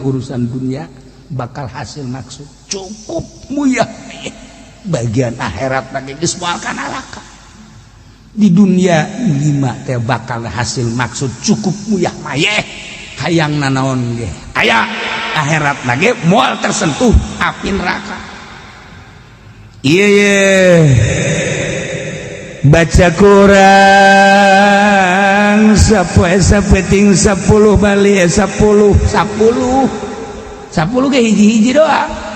urusan dunia bakal hasil maksud cukup muyah bagian akhirat lagi geus moal kana neraka. Di dunia 5 teh bakal hasil maksud cukup muyah mayeh hayang nanaon ge aya akhirat lagi moal tersentuh api neraka. Iya baca Quran sapeting 10 bali 10 ge hiji-hiji doa.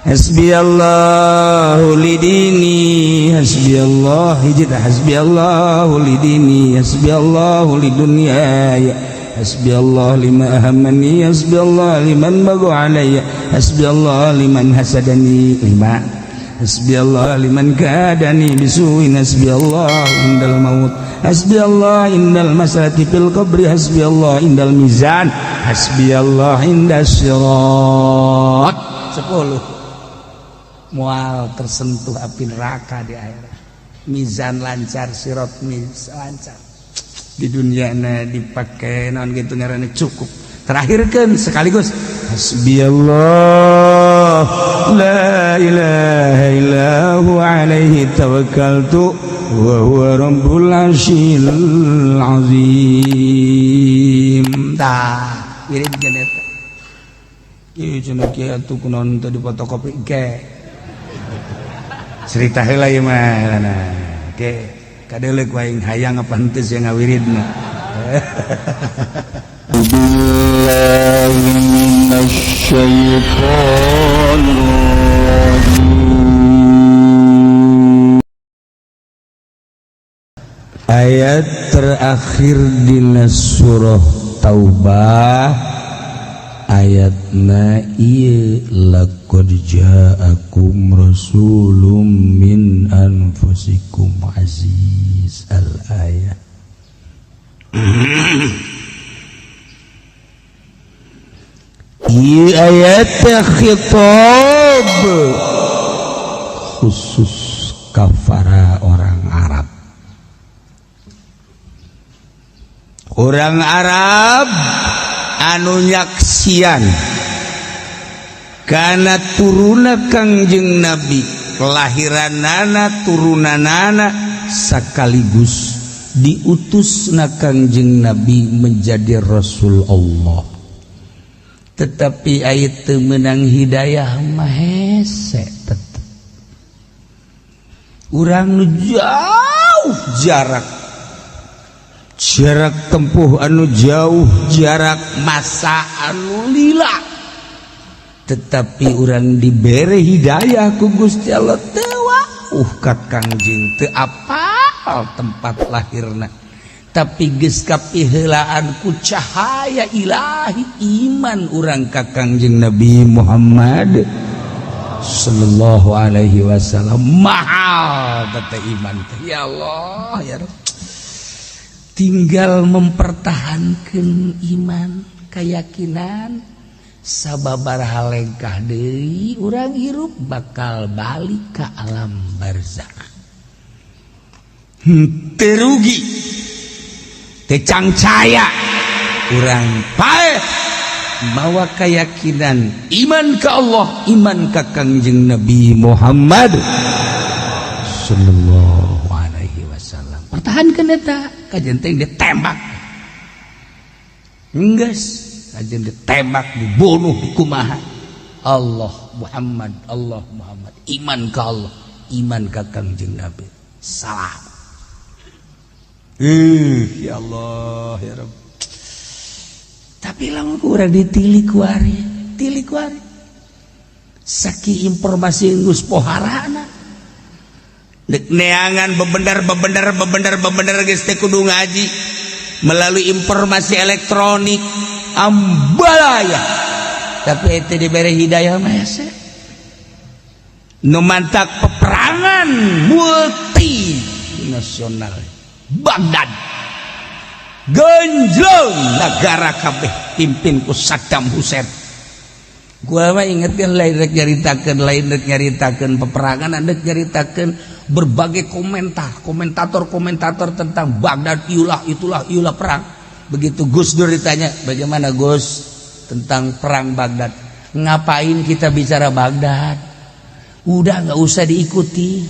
Hasbiyallahu lidini hasbiyallah hiji hasbiyallahu lidini hasbiyallahu lidunya hasbiyallah lima ahamani hasbiyallah liman bagu alayya hasbiyallah liman hasadani 5 hasbiyallah liman kadani bisuin hasbiyallah indal maut hasbiyallah indal masalati fil qabri hasbiyallah indal mizan hasbiyallah indas sirat 10 mual tersentuh api neraka di akhirat mizan lancar sirat lancar di dunia dipakai non gitu ngaranna cukup terakhirkan sekaligus hasbiyallah la ilaha illahu alaihi tawakkaltu wa huwa rabbul arsyil azim. Tah wirid genet ieu cenah kieu atuh kunaon teh di fotokopi ge cerita heula ieu mah ge kadeulek wae hayang apa henteu sia ngawiridna. Ayat terakhir di surah Taubah ayatna ieu laqad ja'akum rasulun min anfusikum aziz al-ayat. Ieu ayat khitab khusus kafara orang Arab. Orang Arab anu nyaksian kana turuna Kangjeng Nabi kelahiranana turunanana sekaligus diutusna Kangjeng Nabi menjadi Rasul Allah. Tetapi aya teu meunang hidayah mah hese tetep. Urang nu jauh jarak tempuh anu jauh jarak masa anu lila tetapi urang dibere hidayah ku Gusti Allah teu ka Kangjeng teu apal tempat lahirna tapi geus kapiheulaan ku cahaya ilahi iman urang ka Kangjeng Nabi Muhammad sallallahu alaihi wasallam mahal teh iman teh ya Allah ya Rabb. Tinggal mempertahankan iman keyakinan sababaraha lengkah deui urang hirup bakal balik ke alam barzakh. Teu rugi teu cangcaya urang paeh mawa keyakinan iman ke Allah iman ke Kangjeng Nabi Muhammad sallallahu alaihi wasallam. Pertahankan eta kajian teh ditembak enggeus kajian ditembak dibunuh kumaha Allah Muhammad iman ke Allah iman ke Kangjeng Nabi salam ya Allah ya Rabb. Tapi lamun urang ditilik wari saki informasi geus poharana dek neangan bebener geus teh kudu ngaji melalui informasi elektronik ambalaya tapi itu diberi hidayah mah hese nu mantak peperangan multi nasional Baghdad genjleng negara kabeh pimpin ku Saddam Hussein. Gua mah ingetkeun lain rek nyaritakeun peperangan andek nyaritakeun berbagai komentator tentang Baghdad itulah perang. Begitu Gus Dur ditanya, bagaimana Gus tentang perang Baghdad. Ngapain kita bicara Baghdad? Udah nggak usah diikuti.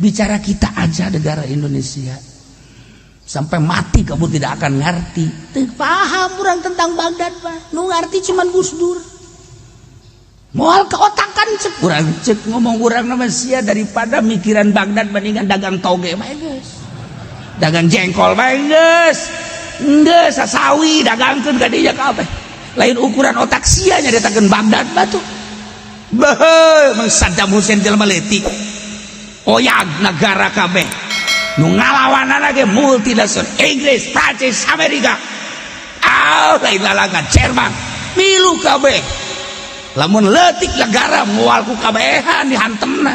Bicara kita aja negara Indonesia. Sampai mati kamu tidak akan ngerti. Paham orang tentang Baghdad, Pak. Nu ngerti cuman Gus Dur. Moal keotakan cek urang cek ngomong urang nama sia daripada mikiran Baghdad bandingan dagang toge bae geus. Dagang jengkol bae geus. Geus sasawi dagangkeun ka dinya kabeh. Lain ukuran otak sia nyaritakeun Baghdad batu. Beuh Mang Saddam Hussein jelema leutik. Oyag negara kabeh. Nu ngalawanana ge multinasional Inggris, Prancis, Amerika. Lain lalangan Jerman. Milu kabeh. Lamun leutik negara moal ku kabehan dihantemna.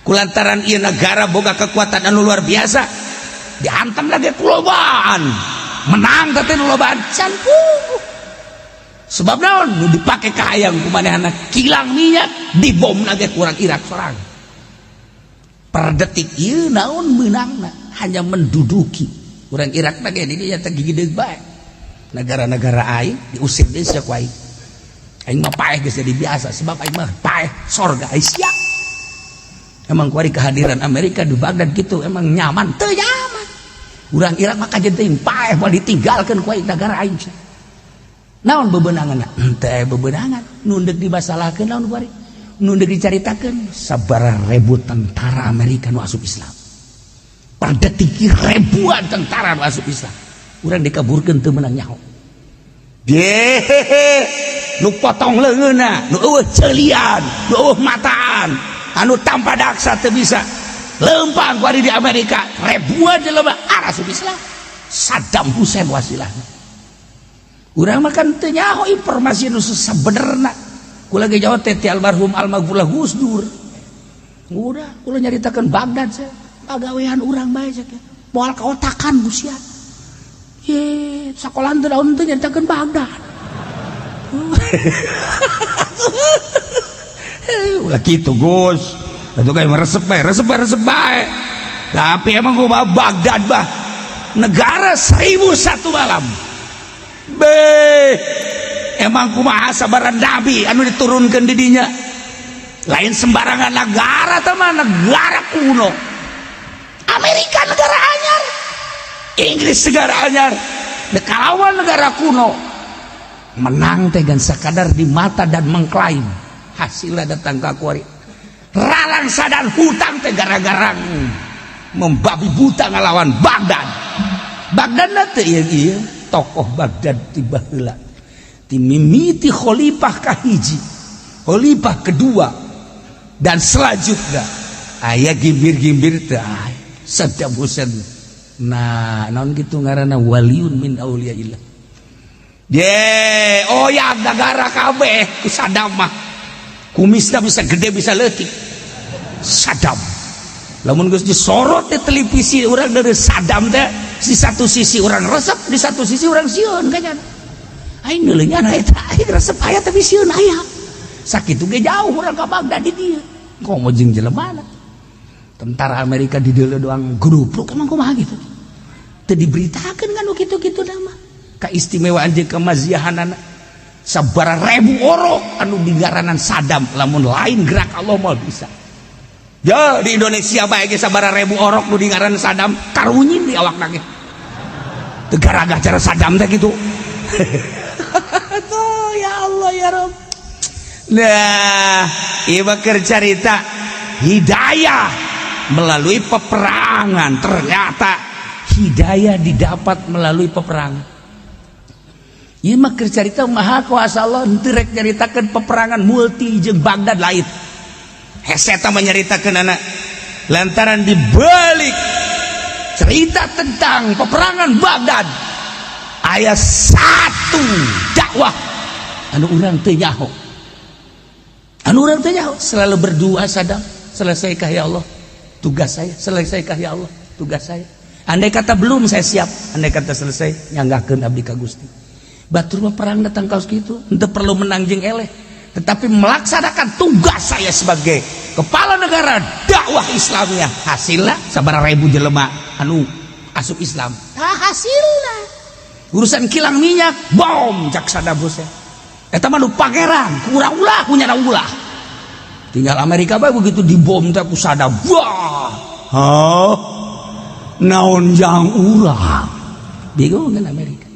Kulantaran ieu negara boga kekuatan anu luar biasa, dihantem lagi kulobaan. Menang teh nu lobaan can puguh. Sebab naon nu dipake ka hayang kumanehna kilang minyak dibomna ge kurang Irak sorang. Per detik ieu naon meunangna hanya menduduki urang Irak na ge di dinya teh gigideug bae. Negara-negara aing diusir deui sia ku aing. Aing mah paeh geus jadi biasa sebab aing mah paeh sorga Asia. Emang kuari kehadiran Amerika di Baghdad gitu emang nyaman teu nyaman. Urang Irak mah kajen teuing paeh moal ditinggalkeun ku aing negara aing. Naon bebeunanganna? Teu bebeunangan. Nu deuk dimasalahkeun naon kuari? Nu deuk dicaritakeun sabaraha ribu tentara Amerika nu asup Islam. Per detik ribuan tentara nu asup Islam. Urang dikaburkeun teu meunang nyaho. Nu potong leungeunna, nu eueuh ceelian, nu eueuh mataan, anu tanpa daksa teu bisa lempang ku di Amerika. Ribuan jelema asup Islam. Saddam Hussein wasilahna. Urang mah kan teu nyaho informasi nu sabenerna. Kula ge jawab teh ti almarhum almarhum Gus Dur. Udah, kula nyaritakeun Baghdad saya. Pagawean urang bae cek. Moal kaotakan busia. Ye, sakola teu daun teu nyaritakeun Baghdad. Ulah gitu Gus. Itu kayak meresep bae. Tapi emang gua Baghdad bah negara 1001 malam. Emang kumaha sabaran nabi anu diturunkeun di dinya. Lain sembarangan negara teh mah negara kuno. Amerika negara anyar. Inggris negara anyar. Kalawan negara kuno. Menang teh gan sakadar di mata dan mengklaim hasilnya datang ka kuari ralang sadan hutang teh gara-gara membabi buta ngalawan Baghdad. Baghdad teh ieu tokoh Baghdad tiba heula ti mimiti khalifah kahiji khalifah kedua dan selanjutnya aya gimbir-gimbir teh Saddam Hussein. Nah naon kitu ngaranna waliun min auliyaillah. Ya negara kabeh ku Saddam mah kumisna bisa gede bisa leutik Saddam. Lamun geus disorot di televisi urang dari Saddam teh di satu sisi urang resep di satu sisi urang sieun kanyan. Aing neuleungan eta aing resep aya tapi sieun aya. Sakitu ge jauh urang ka Baghdad di dieu. Komo jeung jelemana. Tentara Amerika di dieu doang grup emang kumaha gitu. Teu diberitakeun kan kitu-kitu nama. Keistimewaan jeung kemaziahanana sabaraha ribu orok anu digaranan Saddam lamun lain gerak Allah mau bisa. Ya di Indonesia bae ge sabaraha ribu orok nu digaranan Saddam karunyin di awakna ge. Teu garagah cara Saddam teh kitu. Tuh ya Allah ya Rabb. Nah, ieu mah keur carita hidayah melalui peperangan. Ternyata hidayah didapat melalui peperangan. Ieu mah keur carita maha kuasa Allah henteu rek nyaritakeun peperangan multi jeung Baghdad lain. Hese tah nyaritakeunana lantaran dibalik cerita tentang peperangan Baghdad aya satu dakwah anu urang teu nyaho. Anu urang teu nyaho selalu berdoa Saddam, selesaikah ya Allah tugas saya, selesaikah ya Allah tugas saya. Andai kata belum saya siap, andai kata selesai nyanggahkeun abdi ka Gusti. Batur mah perang datang kaos gitu, henteu perlu menang jeung eleh, tetapi melaksanakan tugas saya sebagai kepala negara dakwah Islamnya. Hasilna sabaraha ribu jelema anu asup Islam. Tah hasilna urusan kilang minyak bom cak Saddam Hussein eta mah nu pangeran kurang ulah punya ulah tinggal Amerika bae begitu dibom teh ku Saddam wah naon jang urang bingung kan Amerika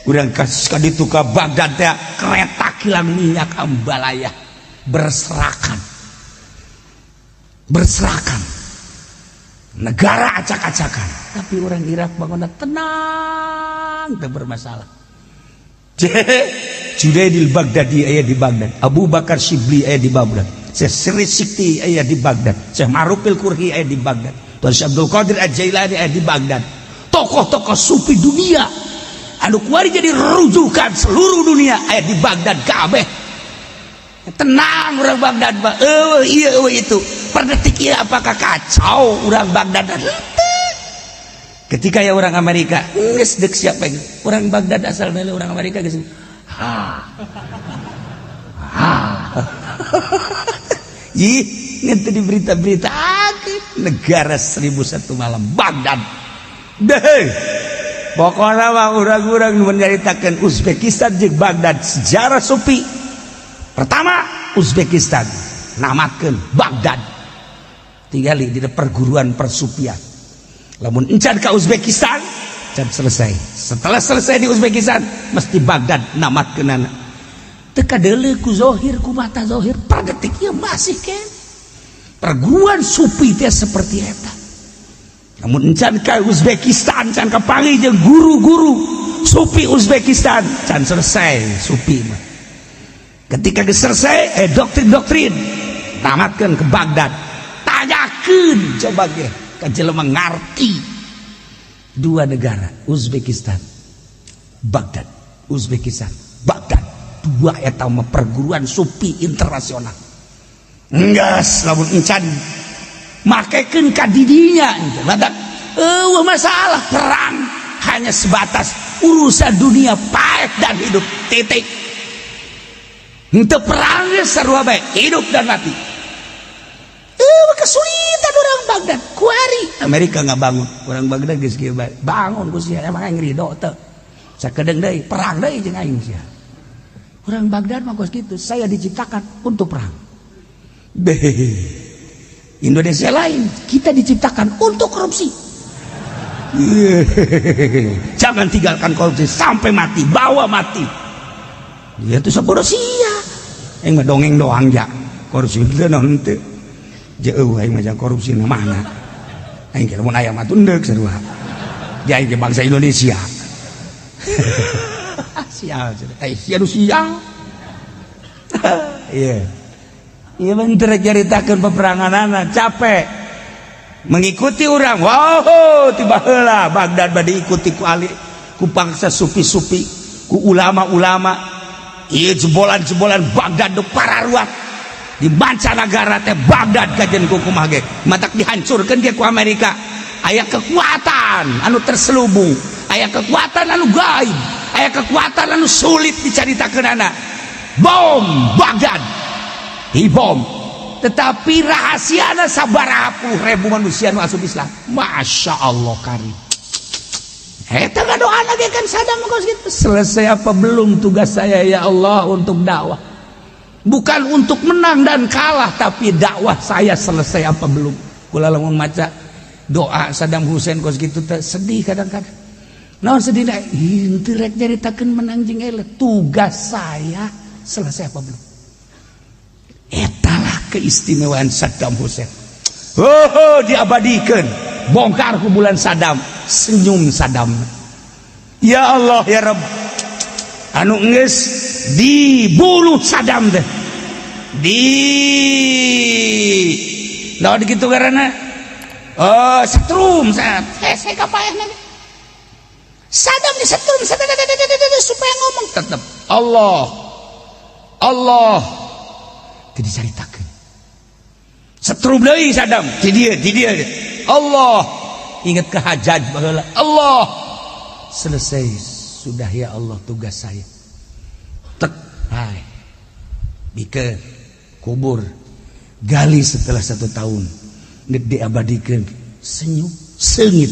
urang kaditu ka Baghdad teh kereta kilang minyak ambalaya berserakan negara acak-acakan tapi orang Irak bangunnya tenang tak bermasalah Junaidil Baghdadi aya di Baghdad Abu Bakar Shibli aya di Baghdad Syekh Sri Sikti aya di Baghdad Syekh Ma'rufil Qurhi aya di Baghdad Tuan Syekh Abdul Qadir Al-Jailani aya di Baghdad tokoh-tokoh sufi dunia anu kuari jadi rujukan seluruh dunia aya di Baghdad kabeh tenang orang Baghdad iya itu per detik iya apakah kacau orang Baghdad ketika ya orang Amerika geus deuk siapa orang Baghdad asal dari orang Amerika geus ih ngente di berita-berita negara 1001 malam Baghdad deh pokoknya mah urang-urang menceritakan Uzbekistan jeung Baghdad sejarah sufi. Pertama Uzbekistan namatkeun Baghdad tinggali di perguruan persupian lamun encan ka Uzbekistan can selesai setelah selesai di Uzbekistan mesti Baghdad namatkeunana teu kadeuleu ku zahir ku mata zahir pada detik ieu masih kan perguruan sufi teh seperti eta lamun encan ka Uzbekistan can kapanggih jeung guru-guru sufi Uzbekistan can selesai sufi mah ketika selesai doktrin tamatkan ke Baghdad tanyakan coba ge ka jelema ngarti dua negara Uzbekistan Baghdad Uzbekistan Baghdad dua eta mah perguruan sufi internasional enggas lamun encan makekeun ka didinya badak masalah perang hanya sebatas urusan dunia paek dan hidup titik untuk perangnya sarua baik hidup dan mati kesulitan orang Baghdad kuari Amerika nggak bangun orang Baghdad geus kieu bae bangun ku sia emang aing ridho teu sakedeung deui perang deui jeung aing sia orang Baghdad mah geus kitu saya diciptakan untuk perang Indonesia lain kita diciptakan untuk korupsi jangan tinggalkan korupsi sampai mati bawa mati ya itu sabodo sia aing mah dongeng doang ja korupsi teh naon teu jeuh aing mah jang korupsi na mana aing kira mun aya mah tundeuk sarua dia aing bangsa Indonesia sial sia nu sial iya ieu mah teu caritakeun peperanganana capek mengikuti orang wow tiba heula Baghdad bade ikuti ku ali ku bangsa sufi-sufi ku ulama-ulama iya jebolan-jebolan Baghdad do pararuat di mancanagara teh Baghdad kajen ku kumaha ge matak dihancurkeun ge ku Amerika aya kekuatan anu terselubung aya kekuatan anu gaib aya kekuatan anu sulit dicaritakeunana bom Baghdad bom tetapi rahasiana sabaraha puluh ribu manusia nu asup Islam Masya Allah karim eta ngadoa lagi kan Saddam gitu. Selesai apa belum tugas saya ya Allah untuk dakwah bukan untuk menang dan kalah tapi dakwah saya selesai apa belum kula lamun maca doa Saddam Hussein kos gitu sedih kadang-kadang naon sedih na henteu rek nyaritakeun menang jeung ele tugas saya selesai apa belum etalah keistimewaan Saddam Hussein diabadikeun bongkar ku bulan Saddam senyum Saddam ya Allah ya Rabb anu geus dibunuh Saddam teh naon kitu ngaranna setrum saya kapayahna Saddam disetrum supaya ngomong tetep Allah teu dicaritakeun setrum deui Saddam di dia Allah ingat ke Hajjaj baheula Allah selesai sudah ya Allah tugas saya tek hai bikeun kubur gali setelah 1 tahun diabadikeun senyum seungit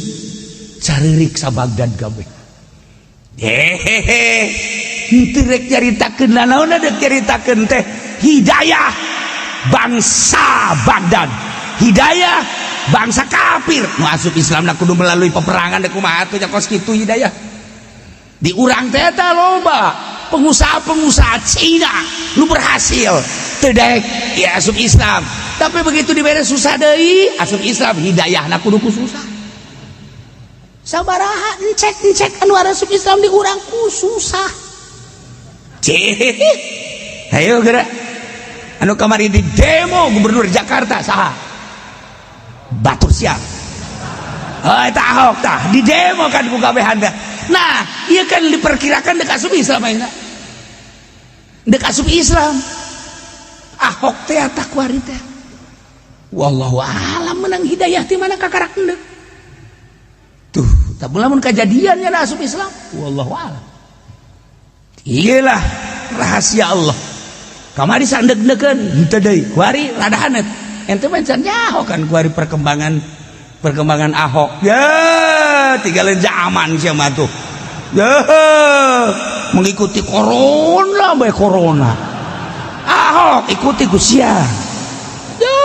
caririk sa Baghdad gawe henteu rek caritakeun naon ada caritakeun teh hidayah bangsa Baghdad, hidayah bangsa kafir nu asup Islam na kudu melalui peperangan da kumaha atuh nya kos kitu hidayah di urang teh eta loba pengusaha-pengusaha Cina lu berhasil teu daek ya asup Islam, tapi begitu dibere susah deui asup Islam hidayahna kudu ku susah sabaraha encek anu asup Islam di urang ku susah ayo geura anu kamari di demo gubernur Jakarta saha Batur Siap eta Ahok tah di demo kan ku kabehanda. Nah ieu kan diperkirakan deuk asup Islam ayeuna deuk asup Islam Ahok teh eta kuari teh wallahu a'lam menang hidayah ti mana kakarak endeu tuh tak lamun kejadiannya dah asup Islam wallahu a'lam. Iyalah rahasia Allah kamari sandeg-degen henteu deui kuari radahaneut ente mah can nyaho kan kuari perkembangan Ahok ya tinggal zaman sia mah tuh ya mengikuti corona bae corona Ahok ikuti ku sia ya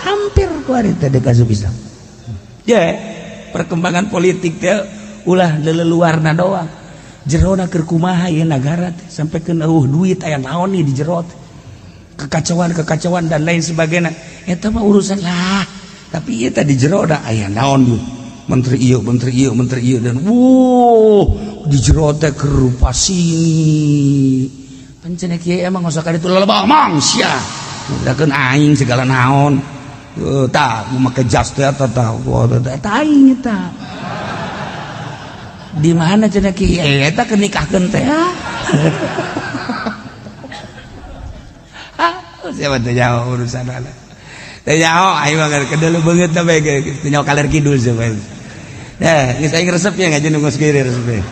hampir kuari teh deuk asup Islam ya perkembangan politik teh ulah leleluarna doang jerona keur kumaha ieu nagara teh sampekeun duit aya naon nih di jero teh kekacauan dan lain sebagainya eta mah urusan lah tapi ieu teh di jero da aya naon duit menteri ieu dan di jero teh keur rupa sini pancen kieu emang ngosok ka ditu lelebah mang sia dakeun aing segala naon tah make jas teh eta tah aing eta di mana cenah kieu eta kenikahkeun teh siapa teh nyaho urusan anak teh nyaho aing mah kedelu beungeut teh bae teh nyaho kaler kidul sampean ya geus aing resep ya ngaji nu geus kiri resep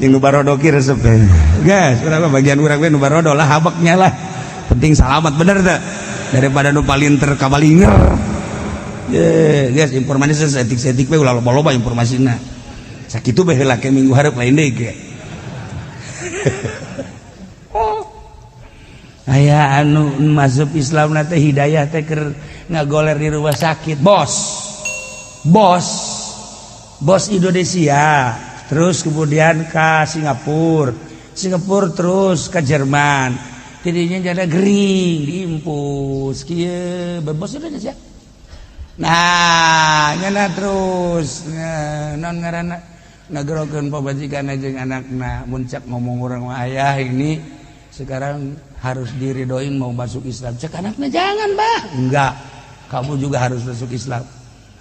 jeung nu barodo ki resep geus urang bagian urang we nu barodo lah habaknya lah penting salamat bener teh daripada nu palinter kabalinger ye geus informasi setik-setik we ulah loba-loba informasina sakitu bae heula ke minggu hareup lain deui ge aya anu masuk Islam teh hidayah teh keur ngagoler di rumah sakit bos Indonesia terus kemudian ke Singapura terus ke Jerman tidinya jadi gering diimpus kieu bos Indonesia nah nyana terus non ngaranna ngagerokeun pamajikan jeung anakna muncak ngomong urang ayah ini sekarang harus diridoin mau masuk Islam cek anaknya jangan bah enggak kamu juga harus masuk Islam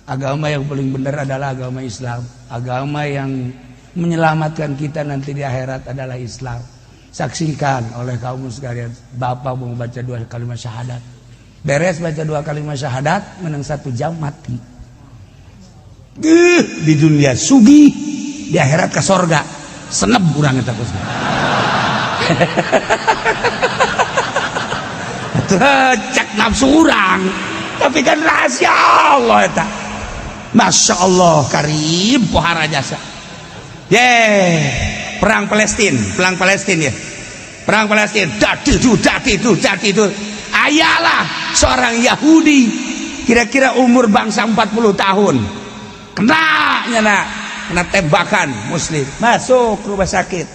agama yang paling benar adalah agama Islam agama yang menyelamatkan kita nanti di akhirat adalah Islam saksikan oleh kaum sekalian bapak mau baca 2 kalimat syahadat beres baca 2 kalimat syahadat menang 1 jam mati di dunia sugih di akhirat ke sorga senep urang eta kusna cek nafsu urang tapi kan rahasia Allah eta Masya Allah karim pohara jasa perang Palestina ya perang Palestina dati itu ayalah seorang Yahudi kira-kira umur bangsa 40 tahun kena tembakan muslim masuk rumah sakit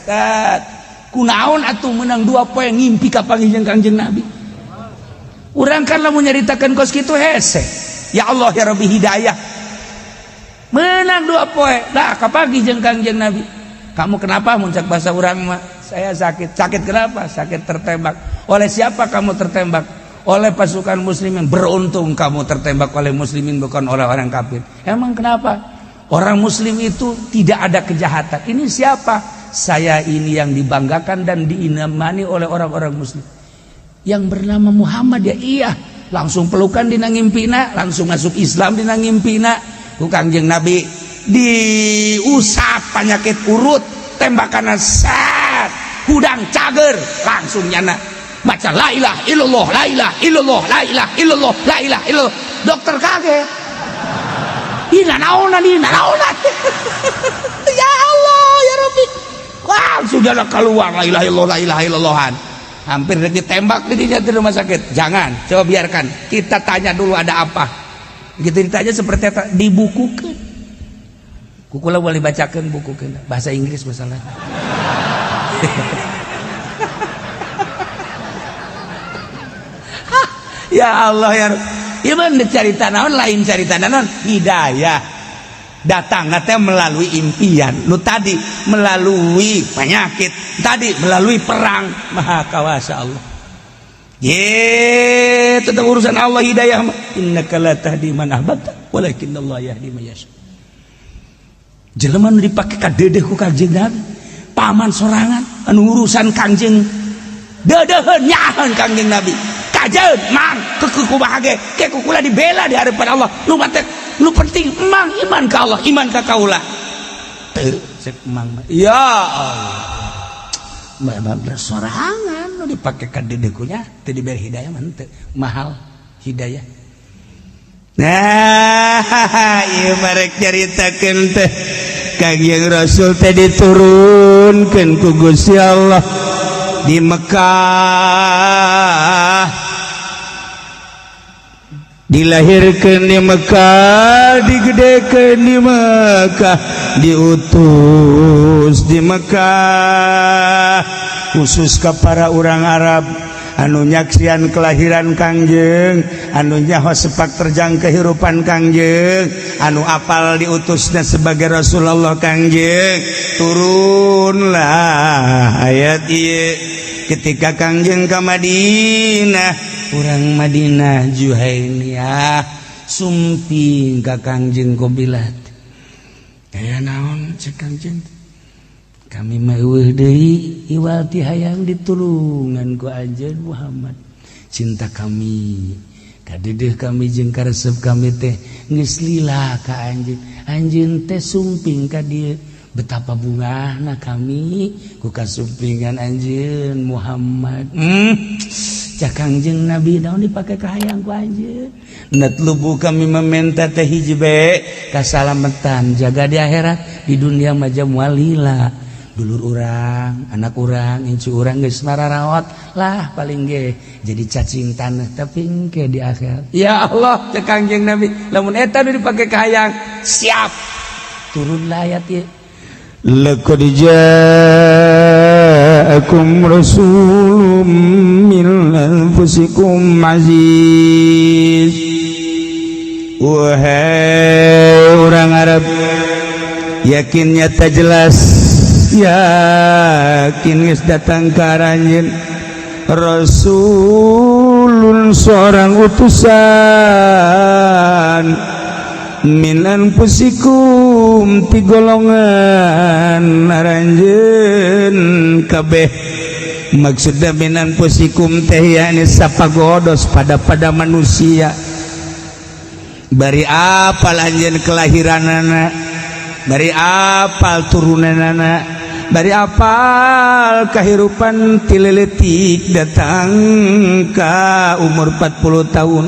kunaon atuh menang 2 poe ngimpi ka panggih Kangjeng Nabi urang kan lamun nyaritakeun kos kitu hese ya Allah ya Rabbi hidayah menang 2 poe dah ka panggih Kangjeng Nabi kamu kenapa muncak bahasa urang mah saya sakit kenapa sakit tertembak oleh siapa kamu tertembak oleh pasukan muslimin beruntung kamu tertembak oleh muslimin bukan oleh orang kafir emang kenapa orang muslim itu tidak ada kejahatan ini siapa saya ini yang dibanggakan dan diimani oleh orang-orang muslim yang bernama Muhammad ya iya langsung pelukan dina ngimpina langsung masuk Islam dina ngimpina ku Kangjeng Nabi diusap penyakit urut tembakan sat hudang cager langsung nyana baca la ilaha illallah la ilaha illallah la ilaha illallah la ilaha illallah dokter kaget naonan ya Allah ya Rabbi. Wah, sudahlah keluar la ilaha illallahan. Hampir ditembak di rumah sakit. Jangan, coba biarkan. Kita tanya dulu ada apa. Gitu ditanya seperti apa? Dibukukan. Kukula boleh bacakan bukukan. Bahasa Inggris masalah. Ya Allah ya Rabbi. Iman cerita naon lain cerita naon hidayah. Datang teh melalui impian, nu tadi melalui penyakit, tadi melalui perang. Maha kawasa Allah. Tentang urusan Allah hidayah. Innaka la tahdi man ahbabta walakinallahu yahdi man yasha. Jelema nu dipake ka dedeh ku Kangjeng Nabi, paman sorangan anu urusan Kangjeng deudeuheun nyaheun Kangjeng Nabi. Kajeun mang ku bahage ke kukula dibela di hadapan Allah. Nu mate nu penting mang iman ka Allah, iman ka kaula. Teu cek mang. Ya Allah. Memang sorangan nu dipake ka dedekunya teu diberi hidayah mah teu mahal hidayah. Nah, ieu marek caritakeun teh Kangjeng Rasul teh diturunkeun ku Gusti Allah di Mekah. Dilahirkan di Mekah, digedekan di Mekah, diutus di Mekah khusus ke para orang Arab anu nyaksian kelahiran Kangjeng, anu nyaho sepak terjang kehidupan Kangjeng, anu apal diutusnya sebagai Rasulullah Kangjeng. Turunlah ayat ieu ketika Kangjeng ke Madinah. Urang Madinah Juhainiyah sumping ka Kangjeng Qabilat. Aya naon cek Kangjeng? Kami mah eueuh deui iwal ti hayang ditulungan ku anjeun Muhammad. Cinta kami ka dedeh kami jeung karesep kami teh geus lila ka anjeun. Anjeun teh sumping ka dieu. Betapa bungahna kami ku kasumpingan anjeun Muhammad. Cak Kangjeng Nabi naon dipake ka hayang ku anjeun. Natlubu kami meminta teh hiji bae kasalamatan jaga di akhirat, di dunia mah jamual lila. Dulur urang, anak urang, incu urang geus mararawat lah paling ge jadi cacing tanah tapi engke di akhirat. Ya Allah cak Kangjeng Nabi lamun eta nu dipake ka hayang siap. Turunlah ayat ieu. Laqad ja'akum rasulun min anfusikum aziz. Wahai orang Arab, yakin nyata jelas, yakin geus datang ka aranjeun rasulun seorang utusan min anfusikum ti golongan aranjeun kabeh. Maksudna min anfusikum teh yakni sapagodos pada manusia. Bari apal anjeun kelahiranana, bari apal turunanana, bari apal kahirupan tileletik datang ka umur 40 tahun.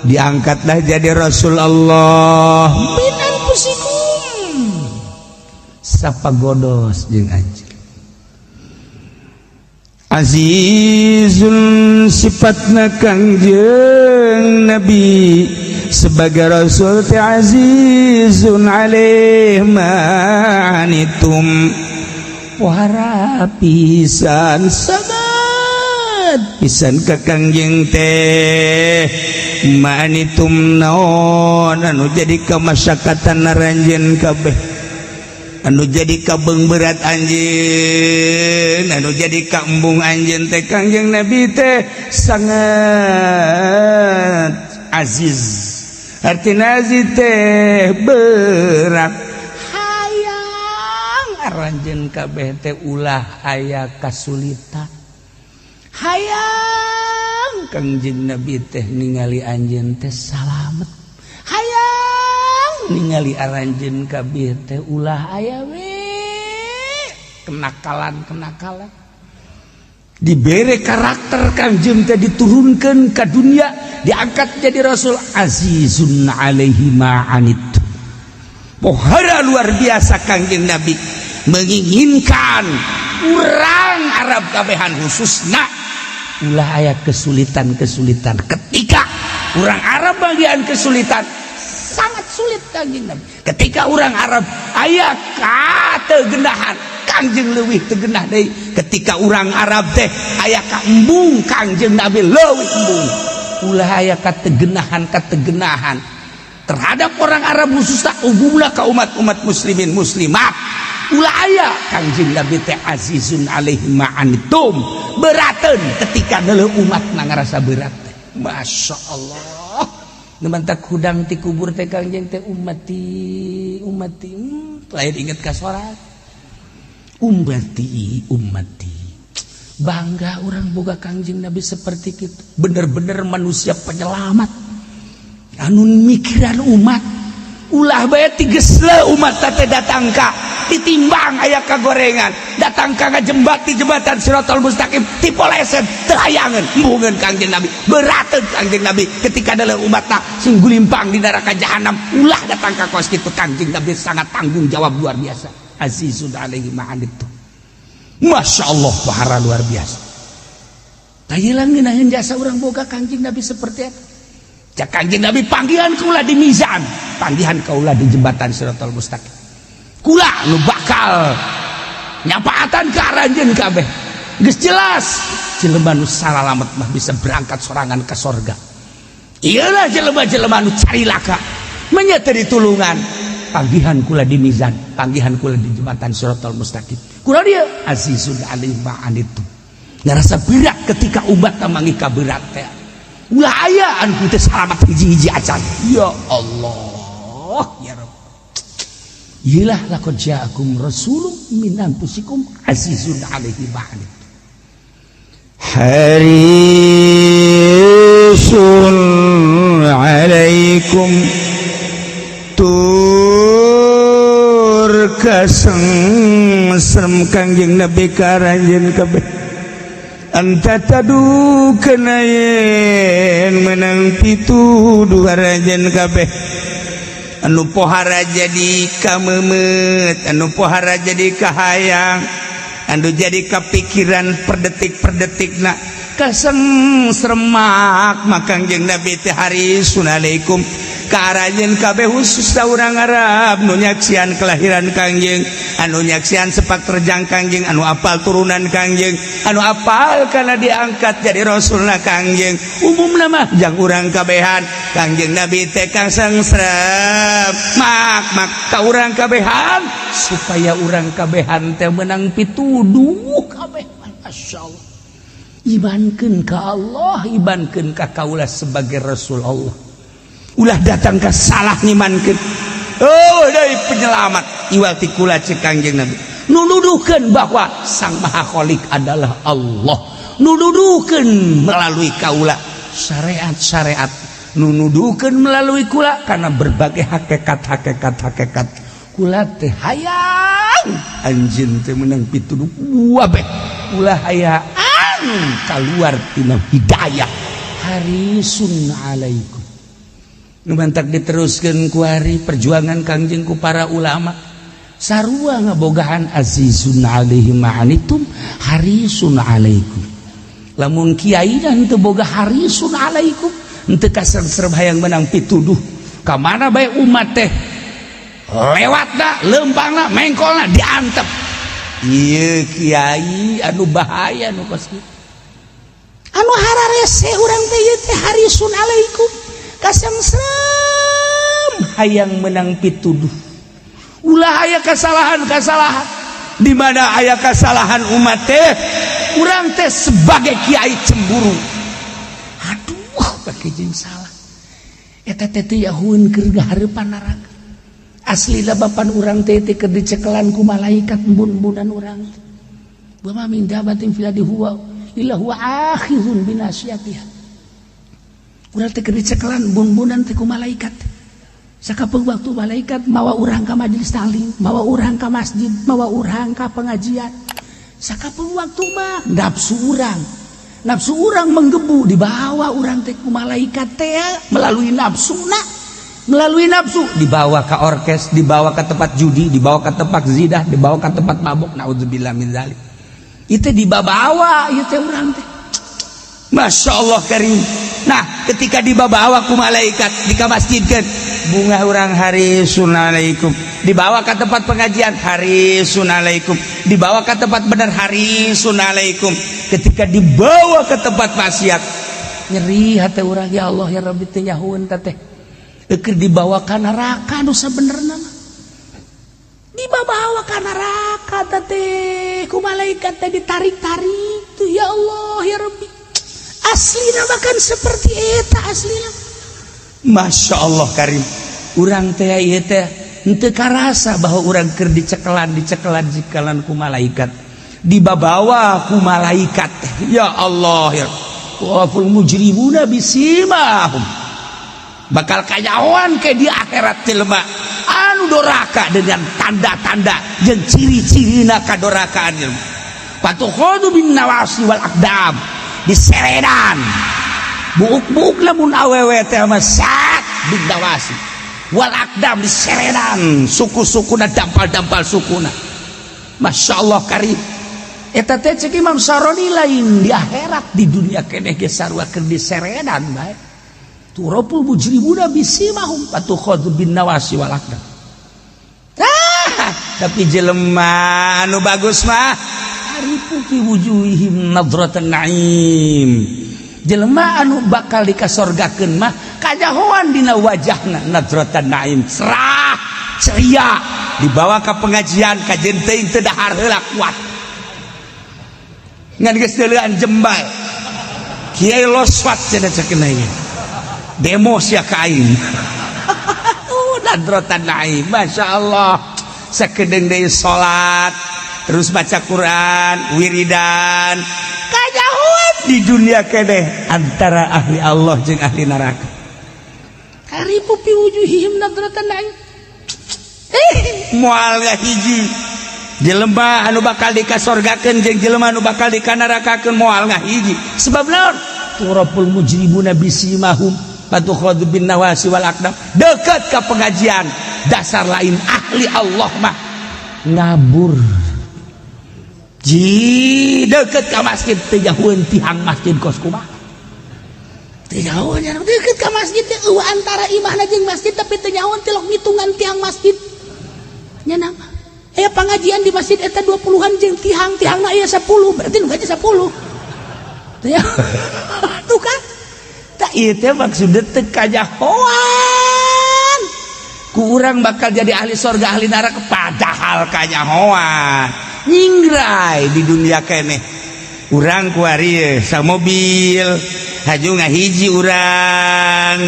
Diangkatlah jadi Rasul Allah min anfusikum sapagodos jeung anjeun. Azizun sifatna Kangjeng Nabi sebagai Rasul teh azizun alaih manitum wara pisan sabat pisan ka Kangjeng teh manitum naon anu jadi kamasyakatan aranjeun kabeh, anu jadi kabeung berat anjeun, anu jadi kaembung anjeun teh Kangjeng Nabi teh sangat aziz. Artina aziz teh berat. Hayang aranjeun kabeh teh ulah aya kasulitan. Hayang Kangjeng Nabi teh ningali anjeun teh salamet. Hayang ningali aranjeun kabeh teh ulah aya we kenakalan. Dibere karakter Kangjeng teh diturunkeun ka dunia, diangkat jadi Rasul azizun alaihi ma anittum. pohara luar biasa Kangjeng Nabi menginginkan orang Arab kabehan khususna ulah aya kesulitan-kesulitan ketika orang Arab bagian kesulitan sangat sulit Kangjeng Nabi ketika orang Arab aya kategenahan Kangjeng leuwih tegenah deui ketika orang Arab teh aya ka embung Kangjeng Nabi leuwih embung ulah aya kategenahan terhadap orang Arab khususnya umumlah ka umat-umat muslimin muslimat ulah aya Kangjeng Nabi teh azizun alaihi ma'anitum berateun ketika neuleuh umat ngarasa berat teh Masya Allah nemantak hudang ti kubur teh Kangjeng teh ummati lain inget ka sorat ummati bangga orang boga Kangjeng Nabi seperti itu bener-bener manusia penyelamat anu mikiran umat ulah bae tigesle umat teh datang ka ditimbang aya kagorengan datang ka jembatan Siratal Mustaqim tipoleset terayangan mungkin Kangjeng Nabi berateun Kangjeng Nabi ketika adalah umatna sing gulimpang di neraka jahanam ulah datang ka kos kitu Kangjeng Nabi sangat tanggung jawab luar biasa azizun alaihi ma'anitum Masya Allah bahara luar biasa tayelang ngeunaheun jasa urang boga Kangjeng Nabi seperti eta cak Kangjeng Nabi panggihan kaulah di mizan panggihan kaulah di jembatan Siratal Mustaqim kula nu bakal nyapaatan ke aranjeun kabeh geus jelas jelema nu salalamet mah bisa berangkat sorangan ke sorga iyalah jelema-jelema nu carilaka menyeteri tulungan panggihan kula di mizan panggihan kula di jembatan Siratal Mustaqim kula dia azizun alaihi ma'anitum ngarasa berat ketika umat mangi ka berat teh ulah aya anu teh salamat hiji-hiji acan ya Allah ya Rabb iyalah laqad ja'akum rasulun min anfusikum azizun alaihi ma'anitum harisun alaikum tur kasengsem Kangjeng Nabi karanjeun kabeh anta tadu kenayen menang pituduh harajan kabeh anu pohara jadi kamemet anu pohara jadi kahayang anu jadi kepikiran per detik-nak kasengsremak Kangjeng Nabi teh harisun alaikum karajen kabeh khusus urang Arab nu nyaksian kelahiran Kangjeng anu nyaksian sepak terjang Kangjeng anu apal turunan Kangjeng anu apal kana diangkat jadi rasulna Kangjeng umumna mah jang urang kabehan Kangjeng Nabi teh kasengsrem mak ka urang kabehan supaya urang kabehan teh menang pituduh kabeh masyaallah imankeun ka Allah imankeun ka kaula sebagai rasul Allah ulah datang ke salah ngimankeun dari penyelamat iwal ti kula cek Kangjeng Nabi nududukeun bahwa sang maha khalik adalah Allah nududukeun melalui kaula syariat nududukeun melalui kula karena berbagai hakikat kula teh hayang anjeun teh meunang pituduh wabeh ulah hayang kaluar tina hidayah harisun alaikum numantak diteruskan kuari perjuangan Kangjeng ku para ulama sarua ngabogahan azizun alaihi ma'anitum harisun alaikum lamun kiai dan teu boga harisun alaikum henteu kaserem hayang menang pituduh ka mana bae umat teh lewatna leumpangna mengkolna diantep ieu kiai anu bahaya nu kos kitu anu hararese urang teh ieu teh harisun alaikum kasengsrem hayang menang pituduh ulah aya kesalahan di mana aya kesalahan umat teh urang teh sebagai kiai cemburu aduh bake jeung salah eta teh teh yahueun keur gahareupan neraka aslina bapan urang teh keur dicekelan ku malaikat embun-embunan urang teh wa ma min dabatin fil ardi huwa illa huwa akhizun binasiyatiha urang teh keur dicekelan bun-bunan teh ku malaikat sakapeung waktu malaikat mawa urang ka majelis taklim mawa urang ka masjid mawa urang ka pengajian sakapeung waktu mah nafsu urang menggebu dibawa urang teh ku malaikat teh melalui nafsuna melalui nafsu dibawa ke orkes, dibawa ke tempat judi, dibawa ke tempat zidah, dibawa ke tempat mabuk. Naudzubillah min dzalik. Itu dibawa ieu teh urang teh. Masya Allah karim. Nah, ketika dibawa ku malaikat dikamasjidkeun, bunga urang harisun alaikum. Dibawa ke tempat pengajian harisun alaikum. Dibawa ke tempat benar harisun alaikum. Ketika dibawa ke tempat maksiat, nyeri hati urang, ya Allah ya Rabbi teh nyahueun teh. Keur dibawa ka neraka nu sabenerna mah. Dibawa ka neraka teh ku malaikat teh ditarik-tarik tuh, ya Allah ya Rabbi. Aslina bahkan seperti eta aslina. Masya Allah karim. Urang teh ieu teh henteu karasa bahwa urang keur dicekelan ku malaikat. Dibawa ku malaikat. Ya Allah ya. Waful mujrimuna bisimahum. Bakal kanyawan ke di akhirat jelema anu doraka dengan tanda-tanda jeung ciri-cirina kadorakaan jelema. Patukhadu bin nawasi wal aqdam, diseredan buuk-buuk lamun awewe teh mah sak bin nawasi wal aqdam, diseredan suku-sukuna, dampal-dampal sukuna. Masya Allah karim. Eta teh cek Imam Saroni lain di akhirat, di dunia keneh ge sarua keur diseredan bae. Turapul mujrimuna bisimahum patukhadu bin nawasi wal aqdam. Tapi jelema anu bagus mah arifu fi wujuhihim nadratan naim. Jelema anu bakal dikasorgakeun mah kajahoan dina wajahna nadratan naim, cerah ceria. Dibawa ke pengajian kajen teuing teu dahar heula kuat. Ngan geus deuleuan jembal. Kiai loswat cenah cekeuna ieu. Demo sia kain. Nadratan naim, Masya Allah. Sakedeung deui salat, terus baca Quran, wiridan. Kajahuan di dunia keneh antara ahli Allah jeung ahli neraka. Haripu fi wujuhihim nadratan naim. Moal ngahiji jelema anu bakal dikasorgakeun jeung jelema anu bakal dikanarakakeun moal ngahiji. Sebab naon? Turapul mujrimuna bisimahum patukhadu bin nawasi wal aqdam. Dekat ke pengajian, dasar lain ahli Allah mah ngabur. Ji dekat ke masjid teh jauheun tihang masjid kos kumaha. Teh jauh nya dekat ke masjid teh antara imahna jeung masjid tapi teh jauh tilok ngitungan tiang masjid. Nya nama. Aya pengajian di masjid eta 20-an jeung tihang-tihangna aya 10, berarti nu gaji 10. Teh ya. Tuh kan. Tak itu maksudnya kajahoan ku urang bakal jadi ahli sorga ahli neraka padahal kajahoan nyingrai di dunia keneh. Urang ku ari sa mobil haju ngahiji urang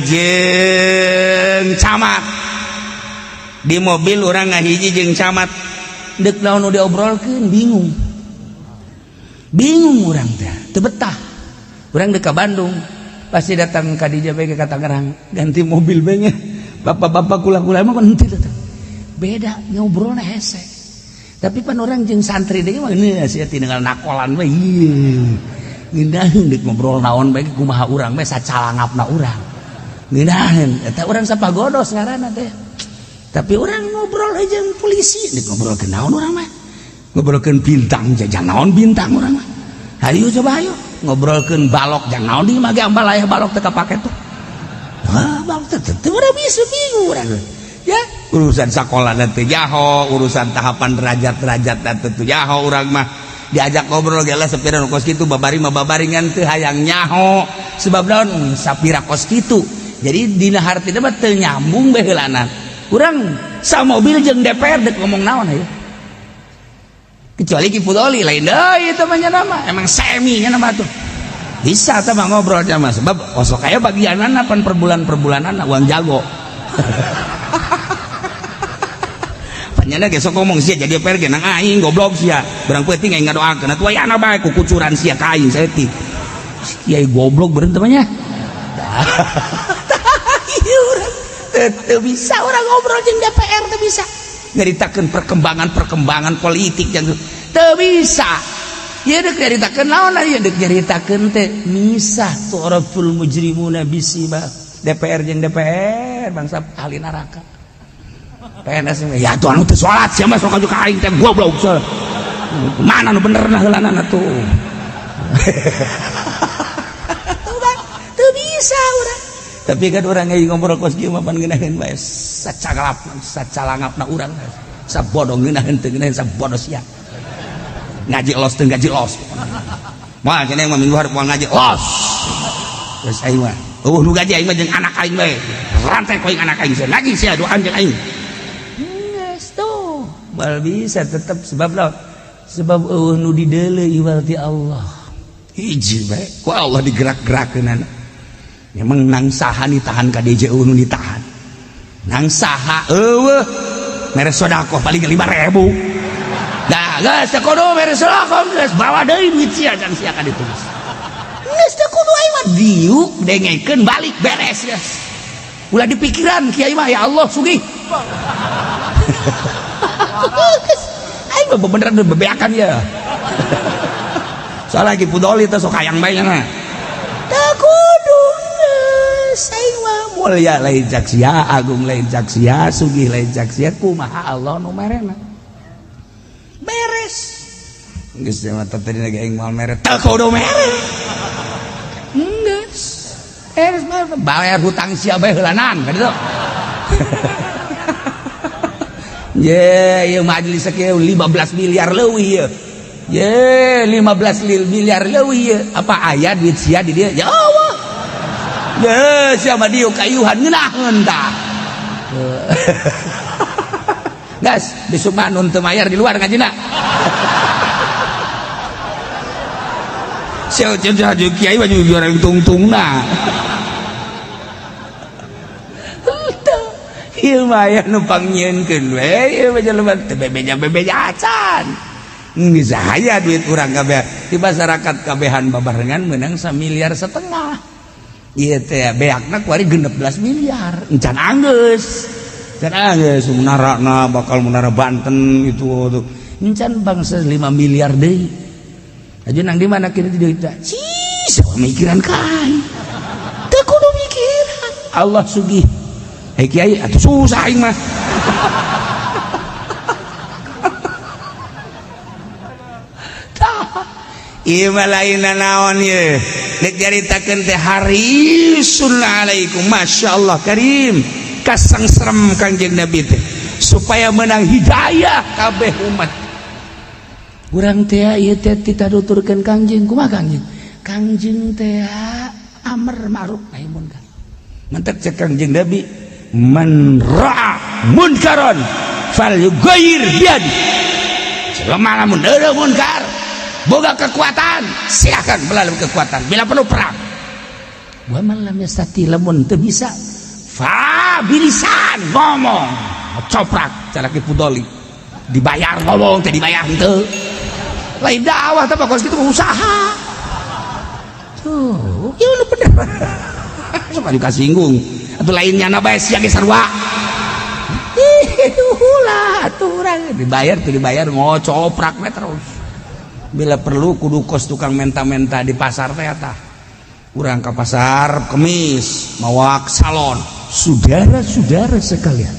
jeung camat di mobil, urang ngahiji jeung camat deuk naon nu diobrolkeun bingung urang teh teu betah. Urang deuk ka Bandung pasti datang ka dieu bae ka Tangerang ganti mobil bae nya. Bapak-bapak kula-kula mah henteu datang. Beda ngobrolna hese. Tapi pan urang jeung santri deui mah geus sia tinggal nakolan bae ieu. Ngindaheun deuk ngobrol naon bae kumaha urang bae sacalangapna urang. Ngindaheun eta urang sapagodos ngaranna teh. Tapi urang ngobrol jeung polisi deuk ngobrolkeun naon urang mah. Ngobrolkeun bintang jajan naon bintang urang mah. Hayu coba hayu ngobrolkeun balok jang naon di mage ambal aya balok teu kapake tuh. Wah, balok teu udah bisa bingung urang. Ya, urusan sakola teh jaho, urusan tahapan derajat-derajat teh jaho urang mah. Diajak ngobrol ge lah sapira kos kitu babari mah babaringan teu hayang nyaho. Sebab naon sapira kos kitu. Jadi dina hartina mah teu nyambung bae heulanan. Urang samobil jeung DPR deuk ngomong naon aya. Kecuali Ki Fudoli lain deui itu mah nama emang semi nya nama tuh bisa teh mah ngobrolnya mah sebab osok aya bagianana pan perbulan-perbulanana uang jago. Panyana ge sok ngomong sia jadi pergi nang aing goblok sia barang peuting aing ngadoakeun atuh aya ana bae ku kucuran sia ka aing saeutik kiai goblok beureun teh mah nya. Teu bisa orang ngobrol jeung DPR teu bisa nyaritakeun perkembangan politik yang teu bisa. Ieu deuk nyaritakeun naon ieu deuk nyaritakeun teh misah turaful mujrimuna bisima DPR jeung DPR bangsa ahli neraka. PNS ya tuh anu teu salat sia mah sok aju ka aing teh goblok. Mana nu bener nah heulanan atuh. Teu bisa urang. Tapi kan urang ngai ngobrol kos kieu mah pan ngeunaheun bae sacalangapna urang. Sabodoh ngeunaheun teu ngeunaheun sabodoh sia. Ngaji los teu ngaji los. Moal cenah mah minggu hareup moal ngaji los. Geus aing mah. Nu gaji aing mah jeung anak aing bae. Rantai ku aing anak aing sia ngaji sia doan jeung aing. Geus tuh. Bal bisa tetep sebab naon? Sebab nu dideuleu iwal ti Allah. Hiji bae ku Allah digerak-gerakeunana. Memang nang saha ditahan ka DJ nu ditahan. Nang saha eueuh mere sedekah paling 5.000. Dah, geus teu kudu mere sedekah geus bawa deui duit sia jang sia ka ditulis. Geus teu kudu aing mah diuk dengekeun balik beres geus. Ulah dipikiran kiai mah ya Allah sugih. Aing mah beneran bebeakan ya. Soal lagi pudoli teh sok hayang bae nya. Teu kudu geus aing mah mulya lain jak sia, agung lain jak sia, sugih lain jak sia, kumaha Allah nu merena. Beres. Geus mah tadi lagi aing moal mere teu kudu mere. Geus. Beres mah bayar hutang sia bae heulanan ka ditu. Ye, ieu majelis kieu 15 miliar leuwih ieu. Ye, 15 miliar leuwih ieu. Apa aya duit sia di dieu? Ya Allah. Ye, sia mah dieu kayuhan ngeunaheun tah. Gas, besok mah nun teu mayar di luar ngajina. Sia cenah jeung kiai mah jeung orang tungtungna. Ieu mah aya nu pangnyeunkeun we, ieu mah jelema teu bebeja acan. Geus aya duit urang kabeh. Di masyarakat kabehan babarengan meunang 1,5 miliar. Ieu teh beakna kuari 16 miliar. Encan anggeus. Can anggeus munarana bakal munara Banten itu tuh. Encan bangsa 5 miliar deui. Aja nang di mana kieu deui teh? Cis, mikiran kain. Teu kudu mikiran. Allah sugih. Hei kiai atuh susah aing mah. Ieu mah lainna naon ieu. Nek caritakeun teh harisun alaikum masyaallah karim. Kasangserem Kangjeng Nabi teh supaya menang hidayah kabeh umat. Urang teh ieu teh dituturkeun Kangjeng kumaha Kangjeng? Kangjeng teh amr ma'ruf nahi munkar. Mentek cek Kangjeng Nabi man ra'a munkaran falyughayyir biyadi. Selama lamun ada munkar boga kekuatan silakan melalui kekuatan bila perlu perang. Wa man lam yastati lamun teu bisa fa bilisan ngomong coprak cara ki pudoli dibayar ngomong teh dibayar henteu. Lain dakwah teh pokos kitu usaha. Tuh, ieu nu bener. Sok aju kasinggung. Atuh lainnya na bae sia ge sarua. Ulah atuh urang dibayar ngocoprak we terus. Bila perlu kudu kos tukang menta-menta di pasar teh tah. Urang ka pasar kemis mawa salon. Saudara-saudara sekalian,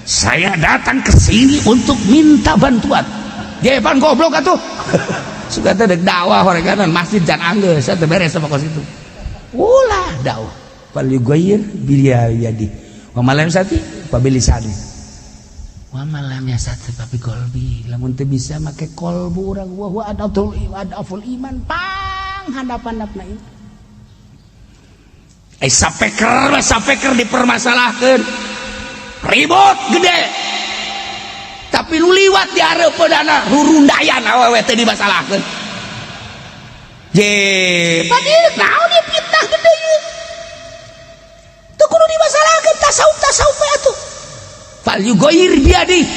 saya datang ke sini untuk minta bantuan. Jepan goblok atuh. Suka teh dek dakwah horeganan masjid jan anggeus teh beres sama kos itu. Ulah dakwah. Falyughayyir biyadi wa malam sati pabilisani wa malam yasati papi qalbi lamun teu bisa make qalbu urang wa huwa adaful iman pang handap-handapna iman. Sapeker dipermasalahkeun ribut gede tapi lu liwat di hareupeunana rurundayan awewe teu dimasalahkeun. Je padik naon ieu fitnah gede ieu. Teu kudu dimasalahkeun tasawuf atuh. Falyughayyir biyadi.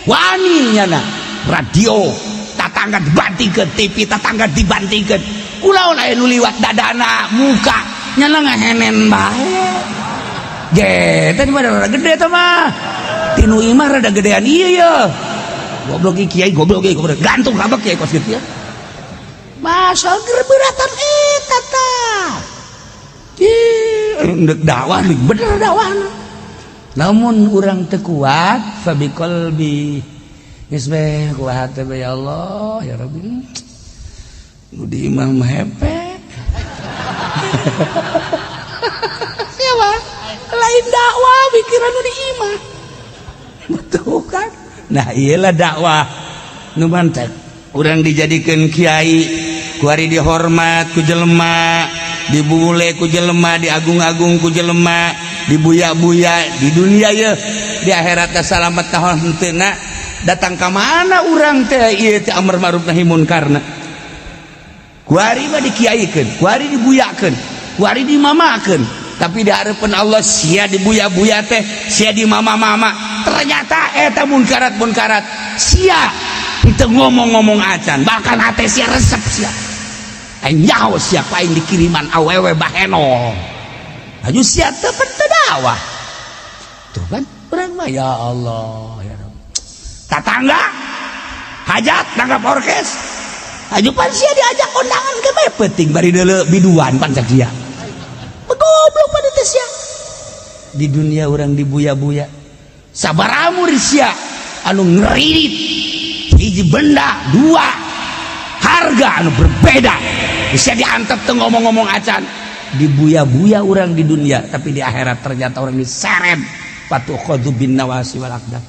Wani nyana radio tatangga dibantingkeun, TV tatangga dibantingkeun. Ulah aya nu liwat dadana muka nyana ngahenen bae. Ge, tadi mah rada gede teh mah. Tinu imah rada gedean ieu ya. Goblok kiai goblok gantung kabeh kiai kos kieu ya. Masa gerberatan eta tah. ndek dakwah bener dakwahna. Namun urang teu kuat fa biqalbi geus bae kuat teh ya Allah ya Rabbi. Di imam hepe. Siapa? Lain dakwah pikiran di imam. Betul kan? Nah iyalah dakwah nu mantep. Urang dijadikeun kiai, kuari dihormat ku jelema, dibule ku jelema, diagung-agung ku jelema, dibuya-buya di dunia ye, di akhirat teh salamet tahun henteuna. Datang ka mana urang teh ieu teh amar ma'ruf nahi munkarna. Kuari mah dikiaikeun, kuari dibuyakeun, kuari dimamakeun, tapi di harapan Allah sia dibuya-buya teh, sia dimama-mama. Ternyata eta munkarat sia itu ngomong-ngomong acan, bahkan hati sia resep sia. Nyaho sia paing dikiriman awewe baheno. Aju sia teu dakwah. Tuh kan urang mah ya Allah ya Rabb. Tatangga hajat nanggap orkes. Aju pan sia diajak kondangan ke bae penting bari deuleu biduan pan cak sia. Goblok pan teh sia. Di dunia orang dibuya-buya. Sabaramu sia anu ngeririt hiji benda dua harga anu berbeda bisa diantep teu ngomong-ngomong acan dibuya-buya orang di dunia tapi di akhirat ternyata orang diseret patuh khadhu bin nawasi wal aqdam.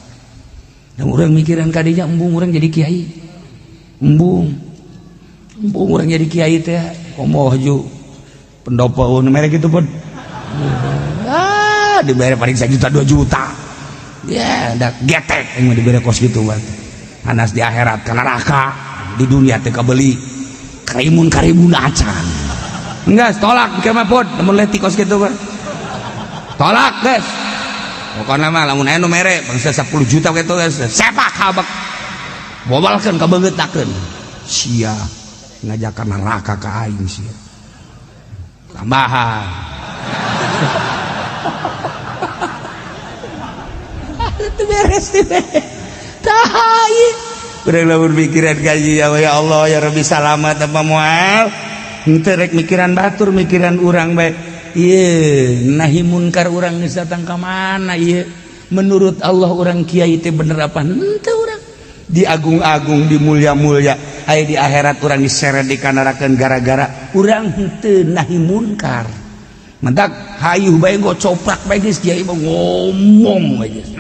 Dan orang mikiran kadinya embung orang jadi kiai embung orang jadi kiai teh komoh ju pendopo nu merek itu pun dibere paling 1 juta 2 juta ya ada getek yang mau diberi kos gitu buat panas di akhirat ke neraka di dunia teh kabeli karimun acan enggak tolak ke mah pun namun leti kos gitu kan tolak guys pokoknya mah lamun aya nu mere bangsa 10 juta gitu guys sepak habak bobalkeun kabeungetakeun sia ngajakan neraka ka aing sia tambahan itu beres tahai udah lamun pikiran kaji ya Allah ya Rabbi salamat apa moal henteu rek mikiran batur mikiran urang bae ieu nahi munkar urang geus datang ka mana ieu menurut Allah urang kiai teh bener apa henteu urang diagung-agung dimulia-mulia aya di akhirat urang diseret dikanarakeun gara-gara urang henteu nahi munkar mentak hayuh bae gocoprak bae geus kiai mah ngomong bae geus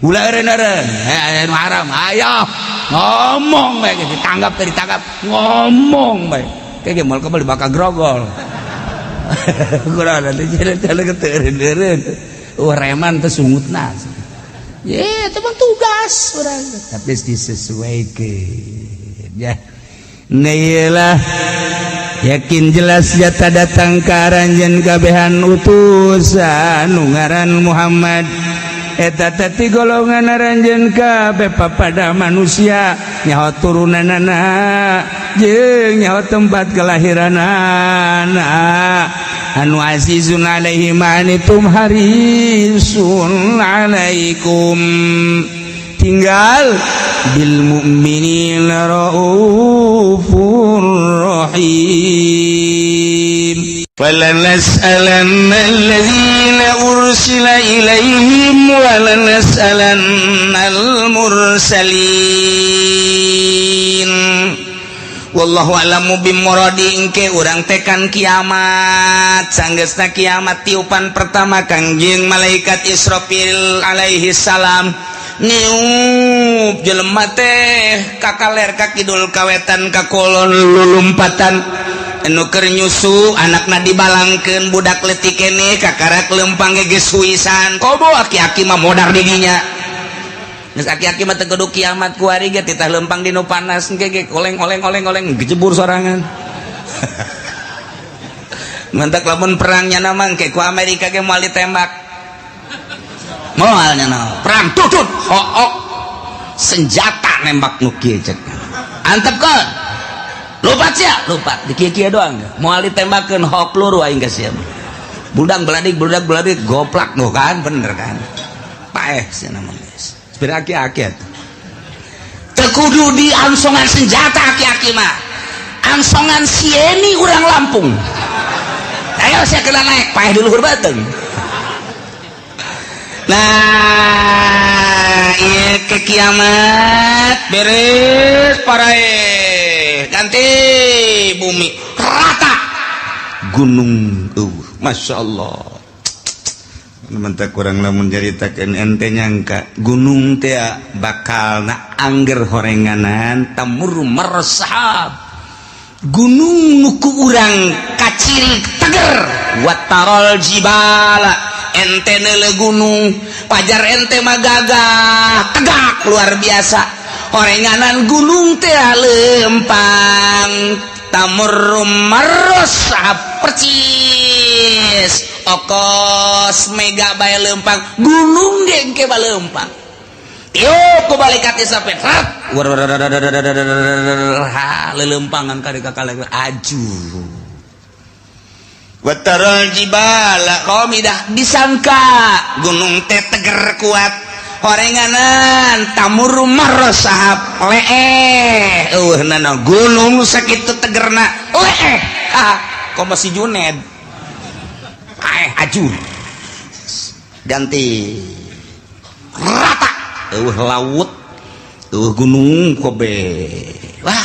ulah eureun anu haram ayo ngomong bae ditanggap teh ditangkap ngomong bae kege moal kembali bakal grogol kurang ada jalan-jalan keteureun reman teh sungutna ye eta mah tugas urang tapi disesuaikeun ya nailah yakin jelas jata datang ka aranjeun kabehan utusan nu ngaran Muhammad eta teh golongan aranjeun kabeh papada manusia nyaho turunanana jeung nyaho tempat kelahiranana anu azizun alaihi manitum harisun alaikum tinggal bil mu'minina raufur rahim walanas'alanna alladhina ursila ilaihim walanas'alanna al-mursalin wallahu alamu bimuradi engke urang tekan kiamat sanggeusna kiamat tiupan pertama kangjeng malaikat Israfil alaihi salam niup jelema teh kakaler ka kidul kawetan ka kolon lulumpatan anu keur nyusu anakna dibalangkeun budak leutik keneh kakarak leumpang geus suisan kobo aki-aki mah modar di dinya geus aki-aki mah teu kudu kiamat kuari ge titah leumpang di nu panas ge oleng gejebur sorangan mantak lamun perangnya namang ke ku Amerika ge moal ditembak moalnya naon perang tutut hook senjata nembak nu kieu cek antepkeun lupat sia lupat di kieu doang moal ditembakeun hook luru aing geus sia budak beladik goplak nu kan bener kan paeh sia namanya guys sepira aki-aki teu kudu di ansongan senjata aki-aki mah ansongan sieni urang Lampung ayo saya kena naik paeh di luhur bateng. Nah iya ke kiamat beres parae ganti bumi rata gunung Masya Allah mentah kurang lamun jaritakeun ente nyangka gunung teh bakal na angger horenganan tamur meresahab gunung nuku urang kaciri teger watarol jibala ente neule gunung pajar ente magagah tegak luar biasa horenganan gunung teh lempang tamur meresahab percis okos mega bae lempang gunung gengke bae lempang yuk ku balik hati sampai lelempangan kali kakak aju watarol jibala komidah disangka gunung teh teger kuat horenganan tamur marosahab leeh nana gunung sakitu tegerna leeh kok masih Juned aju ganti rata laut gunung kobe wah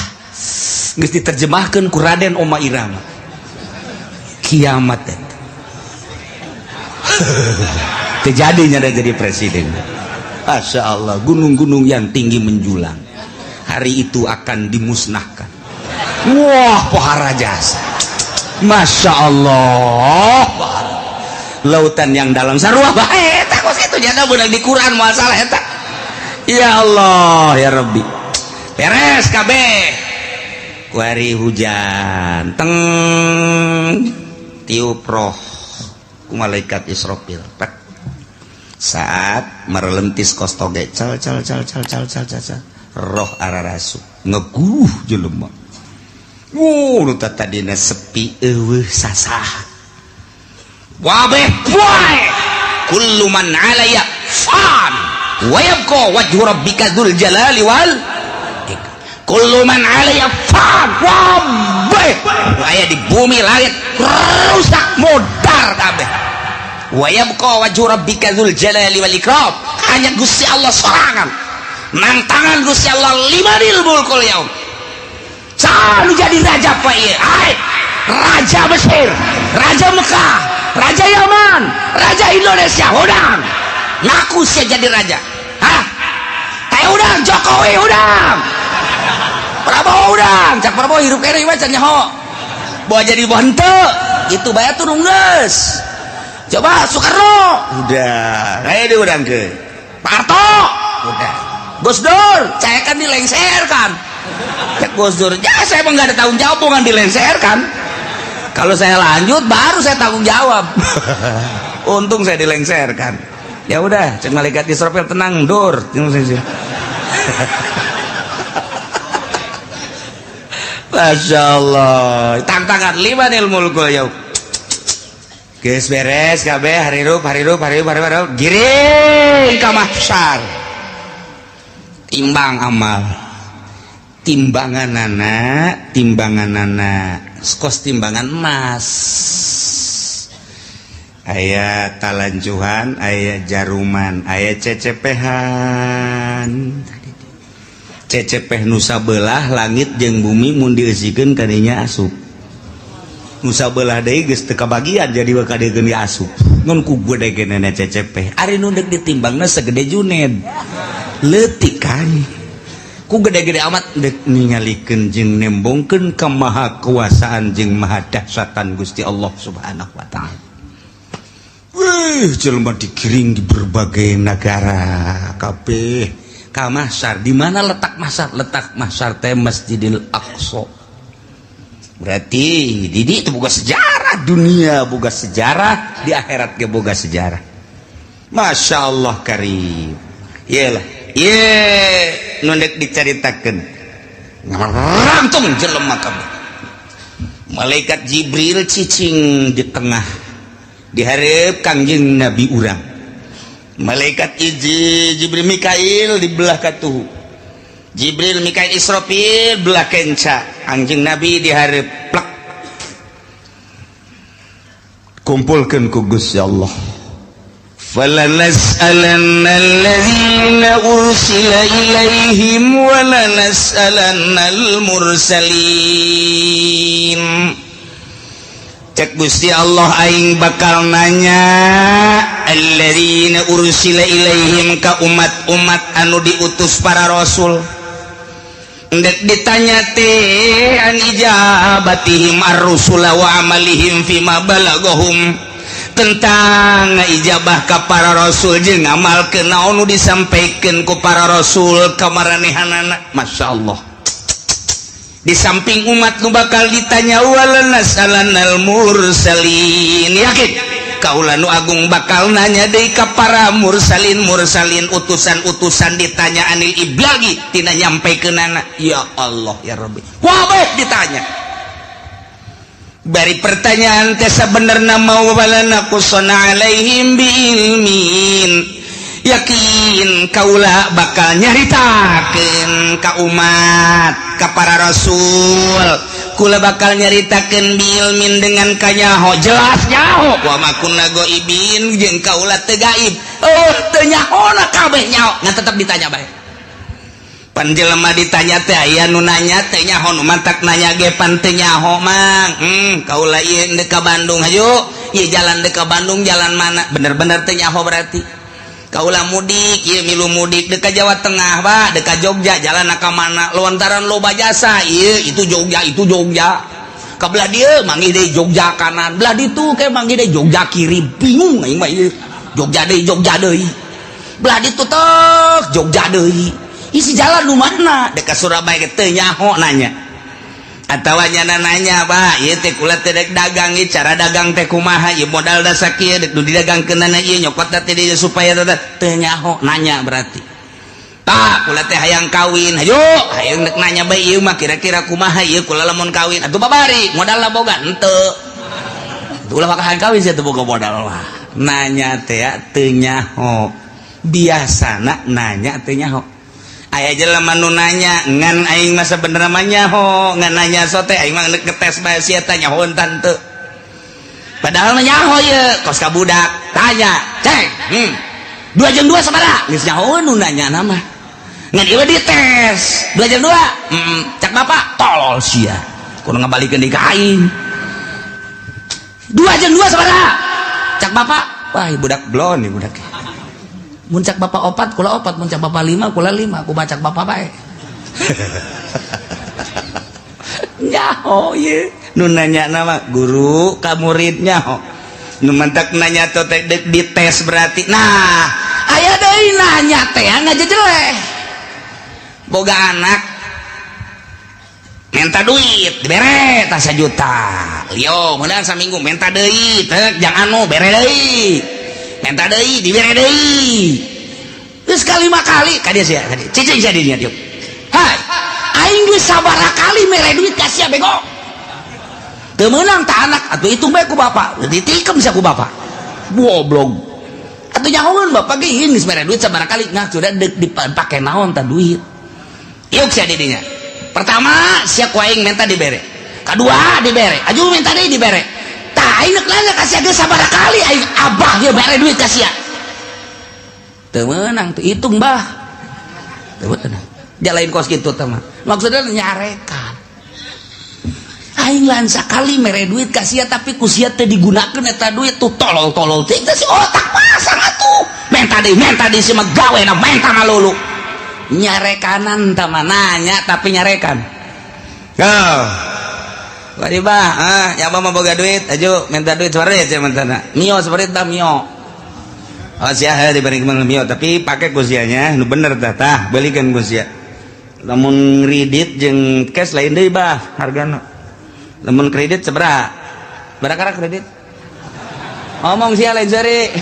geus diterjemahkeun ku Raden Oma Irama kiamat terjadinya jadi presiden. Masya Allah gunung-gunung yang tinggi menjulang hari itu akan dimusnahkan. Wah pohara jasa Masya Allah lautan yang dalam sarua bae eta kos kitu jana beunang di Quran masalah eta. Ya Allah ya Rabbi beres kabeh kuari hujan teng tiup roh ku malaikat Israfil saat merelentis kostoge cal roh ararasu ngeguh jelema nu tadina sepi eueuh sasah wabeh wae kullu man 'alaya fan wa yabqa wajhu rabbika dzul jalali wal kullu man 'alaya fan wabeh aya di bumi langit rusak modar kabeh wa yabqa wajhu rabbika dzul jalali wal ikram hanya Gusti Allah sorangan nang tangan Gusti Allah limanil mulkul yaum can jadi raja apa ieu raja Mesir raja Mekah raja Yaman raja Indonesia udang ngaku sia jadi raja kayak udang Jokowi udang Prabowo udang cak Prabowo hirup kere mah can nyaho bawa jadi bonte itu bayar tuh nungges coba Soekarno udah kayak dia udang ke Pak Harto udah Gus Dur saya kan dilengserkan cek Gus Dur ya saya emang gak ada tanggung jawab bukan dilengserkan kalau saya lanjut baru saya tanggung jawab untung saya dilengserkan ya udah cek malaikat Israfil tenang Dur Masya Allah tantangan limanil mulkul yaum geus beres kabeh harirup giring ka mahsyar timbang amal timbanganana kos timbangan emas aya talanjuhan aya jaruman aya cecepehan cecepeh nusa belah langit jeung bumi mun dieusikeun kadinya asup nusa belah deui geus teu kabagian jadi kadegeun asup ngun ku gedegeunana cecepeh ari nu deuk ditimbangna segede Juned leutik kan ku gede-gede amat dek ningalikeun jeung nembongkeun ka maha kuasaan jeung maha dahsyatan Gusti Allah Subhanahu wa taala. Jelema digiring di berbagai negara kabeh ka mahsyar. Di mana letak mahsyar? Letak mahsyar teh Masjidil Aqsa. Berarti di dieu boga sejarah, dunia boga sejarah, di akhirat ge boga sejarah. Masya Allah karim. Iyalah nu dek dicaritakeun ngarangtung jelema kabeh malaikat Jibril cicing di tengah di hareup Kangjeng Nabi urang malaikat Jibril Mikail di belah katuhu Jibril Mikail Israfil belah kenca Kangjeng Nabi di hareup plak kumpulkeun ku Gusti Allah. فَلَنَسْأَلَنَّ الَّذِينَ أُرْسِلَ إِلَيْهِمْ وَلَنَسْأَلَنَّ الْمُرْسَلِينَ. Cek Gusti Allah aing bakal nanya alladzina ursila ilaihim ka umat-umat anu diutus para rasul. Ndek ditanya teh an ijabatihim ar-rusula wa amalihim fima balagahum, tentang ijabah ka para rasul jeung ngamalkeun naon nu disampaikeun ku para rasul ka maranehanana. Masyaallah. Di samping umat nu bakal ditanya walanas'alannal mursalin, yakin kaula nu agung bakal nanya deui ka para mursalin utusan-utusan ditanya anil iblagi tina nyampaikeunana. Ya Allah ya Rabbi, wabah ditanya bari pertanyaan teh sabenerna mau walana qusana alaihim biilmin, yakin kaula bakal nyaritakeun ka umat ka para rasul, kula bakal nyaritakeun biilmin dengan kanyaho jelas nyaho wa makunna goibin jeung kaula teu gaib. Teu nyahona kabeh nyaho ngan tetep ditanya bae. Pan jelema ditanya teh aya nu nanya teh nyaho, nu mantak nanya ge pan teu nyaho mang. Kaula ieu deuk ka Bandung hayu, ieu jalan deuk ka Bandung jalan mana? Bener-bener teu nyaho berarti. Kaula mudik, ieu milu mudik deuk ka Jawa Tengah, Pak, deuk ka Jogja, jalan ka mana? Lontaran loba jasa, ieu itu Jogja, itu Jogja. Ka belah dieu manggih deui Jogja kanan, belah ditu ke manggih deui Jogja kiri. Bingung aing mah ieu. Jogja deui. Belah ditu teh Jogja deui. Isi jalan nu mana? Deuk ka Surabaya teu nyaho nanya. Atawa nyana nanya, Pak, ieu teh kula teh rek dagang, ieu cara dagang teh kumaha? Ieu modal da sakieu deuk didagangkeunana ieu nyokot teh dia supaya teu nyaho nanya berarti. Pak, kula teh hayang kawin. Hayu, hayang deuk nanya bae ieu mah kira-kira kumaha ieu kula lamun kawin. Atuh babari, modalna boga henteu. Ulah bakal hayang kawin sia teu boga modal mah. Nanya teh teu nyaho. Biasana nanya teu nyaho. Aya jelema nu nanya ngan aing mah sabenerna mah nyaho, ngan nanya sote aing mah ngetes bae sia teh nyahoan tante. Padahal mah nyaho ye, kos ka budak tanya, "Cek, 2 + 2 sabaraha?" Geus nyahoan nu nanya nama. Ngan ieu dites, 2 + 2. Cak bapak tolol sia. Kudu ngabalikeun deui ka aing. 2 + 2 sabaraha? Cak bapak, wah budak blon nih budak. Muncak bapak 4 kula 4, muncak bapak 5 kula 5, aku bacak bapak bae. Nyaho ye nu nanya nama guru ka muridnya ho, nu mantak nanya teh deuk dites berarti. Nah aya deui nanya teh ngajejeleh boga anak minta duit dibere tah 1 juta, yo modal saminggu minta deui teh jang anu bere deui, minta deui dibere deui. Terus 5 kali ka dia sia, cicing sia dinya dieu. Hai, aing geus sabaraha kali mere duit ka sia bego. Teu meunang tah anak atuh hitung bae ku bapak, ditikem sia ku bapak. Goblok. Atuh nyahoeun bapak ge geus mere duit sabaraha kali, nah sudah deuk dipake naon tah duit. Ieu sia didinya. Pertama sia ku aing minta dibere. Kadua dibere, aju minta deui dibere. Tah aing neuk nanya ka sia geus sabaraha kali aing abah ge bare duit ka sia. Teu meunang tuh hitung bah. Teu meunang. Jalain kos kitu teh mah. Maksudna nyarekan. Aing lan sakali mere duit ka sia tapi ku sia teu digunakeun eta duit tuh tolol-tolol teh si otak pasang atuh. Menta deui si mah gawena menta malulu. Nyarekanan teh mah nanya tapi nyarekan. Go. Bari bah, ya mah boga duit, aju minta duit sabareh cenah mentana. Mio sabareh tah mio. Oh sia dibanding mio tapi pakai kusianya nu bener tah balikan kusia. Lamun kredit jeung cash lain deui bah hargana. Lamun kredit sabaraha? Barakara kredit? Ngomong sia lain sari.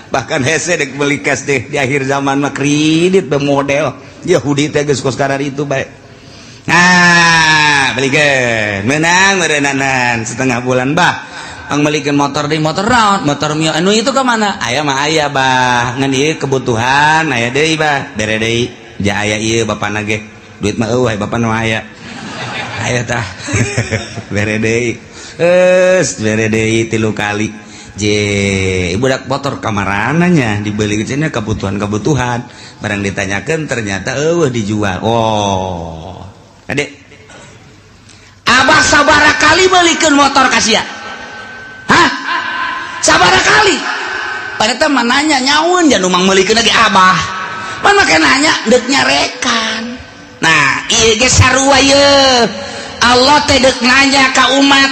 Bahkan hese dek beli cash deh di akhir zaman mah kredit bermodel. Yahudi teh geus kos karar itu bae. Nah, belikan menang merenanan setengah bulan bah. Ang belikan motor di motor naon motor mio anu itu ke mana aya mah aya bah ngan ieu kebutuhan aya deui bah bere deui ja aya ieu bapana ge duit mah eueuh bapana mah aya aya tah bere deui bere deui 3 kali budak motor kamarananya dibeli cenah kebutuhan barang ditanyakan ternyata dijual. Oh adek abah sabara kali belikeun motor kasia hah sabara kali pada teman nanya nyaun jangan umang melikeun lagi abah mana make nanya dek nyarekan. Nah ieu ge sarua ye Allah teh dek nanya ka umat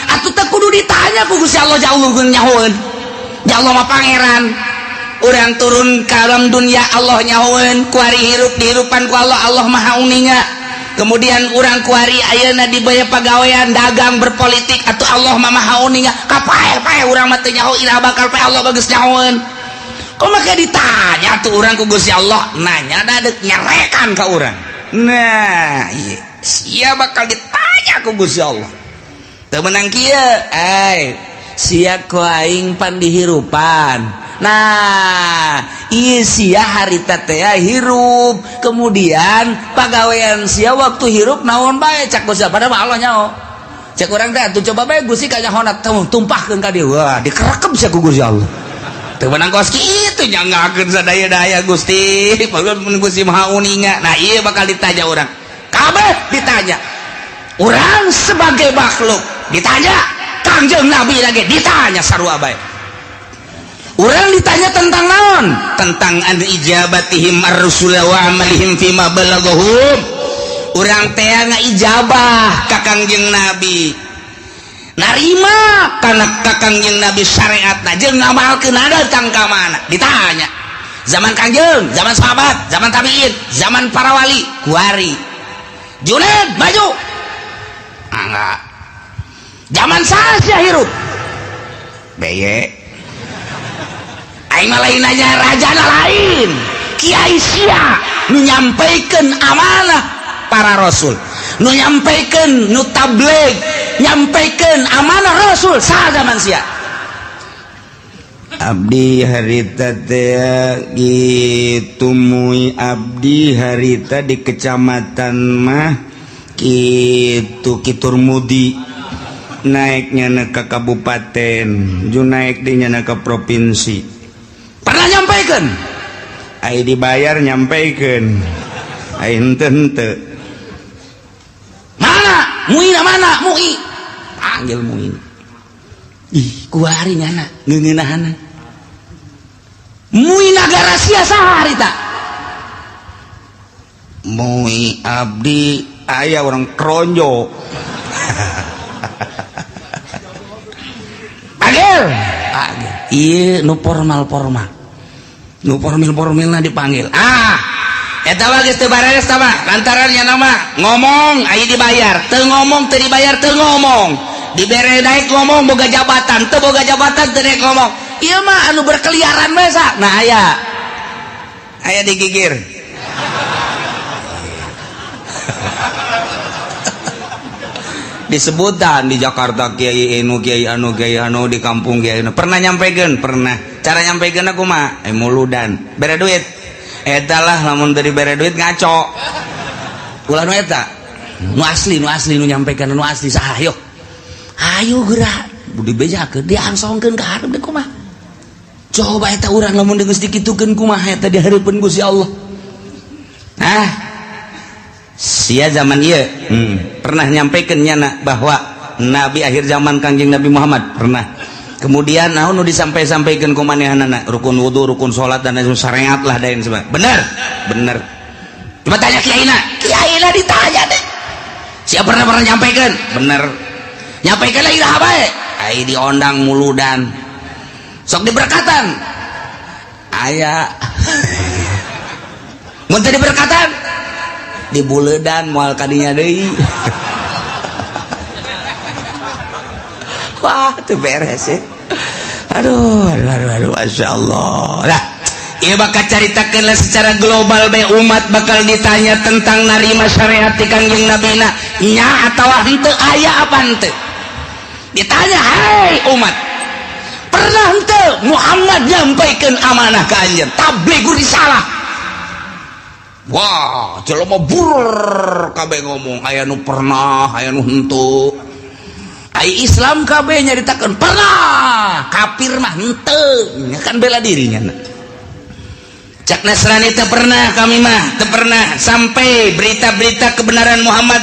atuh teh kudu ditanya ku Gusti Allah jauhkeun nyahoeun ja Allah mah pangeran urang turun ka alam dunia Allah nyahoeun kuari hirup dihirupan ku Allah maha uninga kemudian urang kuari ayeuna di baya pagawean dagang berpolitik atuh Allah mah maha uninga kapae urang mah teu nyaho ira bakal pae Allah bagus nyahoeun kok make ditanya tuh urang ku Gusti Allah nanya dadek nyarekan ka urang. Nah ieu sia bakal ditanya ku Gusti Allah teu meunang kieu sia ku aing pan dihirupan. Nah ieu sia harita teh hirup kemudian pagawean sia waktu hirup naon bae cak Gusti padahal Allah nyaho cek urang teh atuh coba bae Gusti ka nyahona tumpahkeun ka dieu wah dikerekem sia ku Gusti Allah teu meunang kos kitu nyanggakeun sadaya-daya Gusti pangeunan Gusti maha uninga. Nah ieu bakal ditanya urang kabeh ditanya urang sebagai makhluk ditanya Kangjeng Nabi lagi ditanya sarua bae urang ditanya tentang naon tentang an ijabatihim ar-rusul wa amalihim fima balaghum urang teh ngaijabah ka Kangjeng Nabi narima kana ka Kangjeng Nabi syariatna jeung ngamalkeun datang ka mana ditanya zaman Kangjeng zaman sahabat zaman tabiin zaman para wali kuari Junaid maju enggak zaman saja hirup beye aing mah lain nanya rajana lain kiai sia nu nyampaikeun amanah para rasul nu nyampaikeun nu tabligh nyampaikeun amanah rasul saha zaman sia abdi harita teh gitu mui abdi harita di kecamatan mah kitu Kiturmudi naiknya ke kabupaten ju naik dinya ke provinsi pernah nyampaikan ai dibayar nyampaikan ai henteu mana muina mana mui panggil muin ih kuari nyana ngeuneunahanna mui nagara sia saha harita mui abdi aya orang kronjo panggil iya nu formal nu formil dipanggil eta bae teu bareres tah mah lantarannya nama ngomong aya dibayar teu ngomong teu dibayar teu ngomong dibere naik ngomong boga jabatan teu boga jabatan teu naik ngomong ieu mah anu berkeliaran we sa nah aya digigir disebutan di Jakarta kiai anu di kampung kiai anu pernah nyampaikan pernah cara nyampaikan aku mah muludan bere duit eta lah lamun dari bere duit ngaco ulah nu eta nu asli nu nyampaikan nu asli saha ayo gerak budi bejakeun diangsongkeun ka hareup deuk kumaha coba eta urang lamun geus dikitukeun kumaha eta dihareupeun Gusti Allah sia zaman ieu pernah nyampaikan nyana bahwa Nabi akhir zaman Kangjeng Nabi Muhammad pernah kemudian naon nu disampaikan ku manehanana rukun wudu rukun salat dan syariat lah dain sebab bener coba tanya kiaina ditanya deh siapa pernah nyampaikan bener nyampaikan lagi dah bae ai diondang muludan sok diberkatan aya mun teu diberkatan di buledan moal kadinya deui wah itu beres ya aduh Masya Allah nah ieu bakal caritakeun secara global be umat bakal ditanya tentang narima syariat ti Kangjeng Nabi nya atawa henteu aya apa henteu ditanya hai umat pernah henteu Muhammad nyampaikeun amanah ka anjeun tabligh risalah wah jelema bur kabeh ngomong aya nu pernah aya nu henteu ai Islam kabeh nyaritakeun pernah kafir mah henteu kan bela dirinya cak Nasrani teu pernah kami mah teu pernah sampai berita-berita kebenaran Muhammad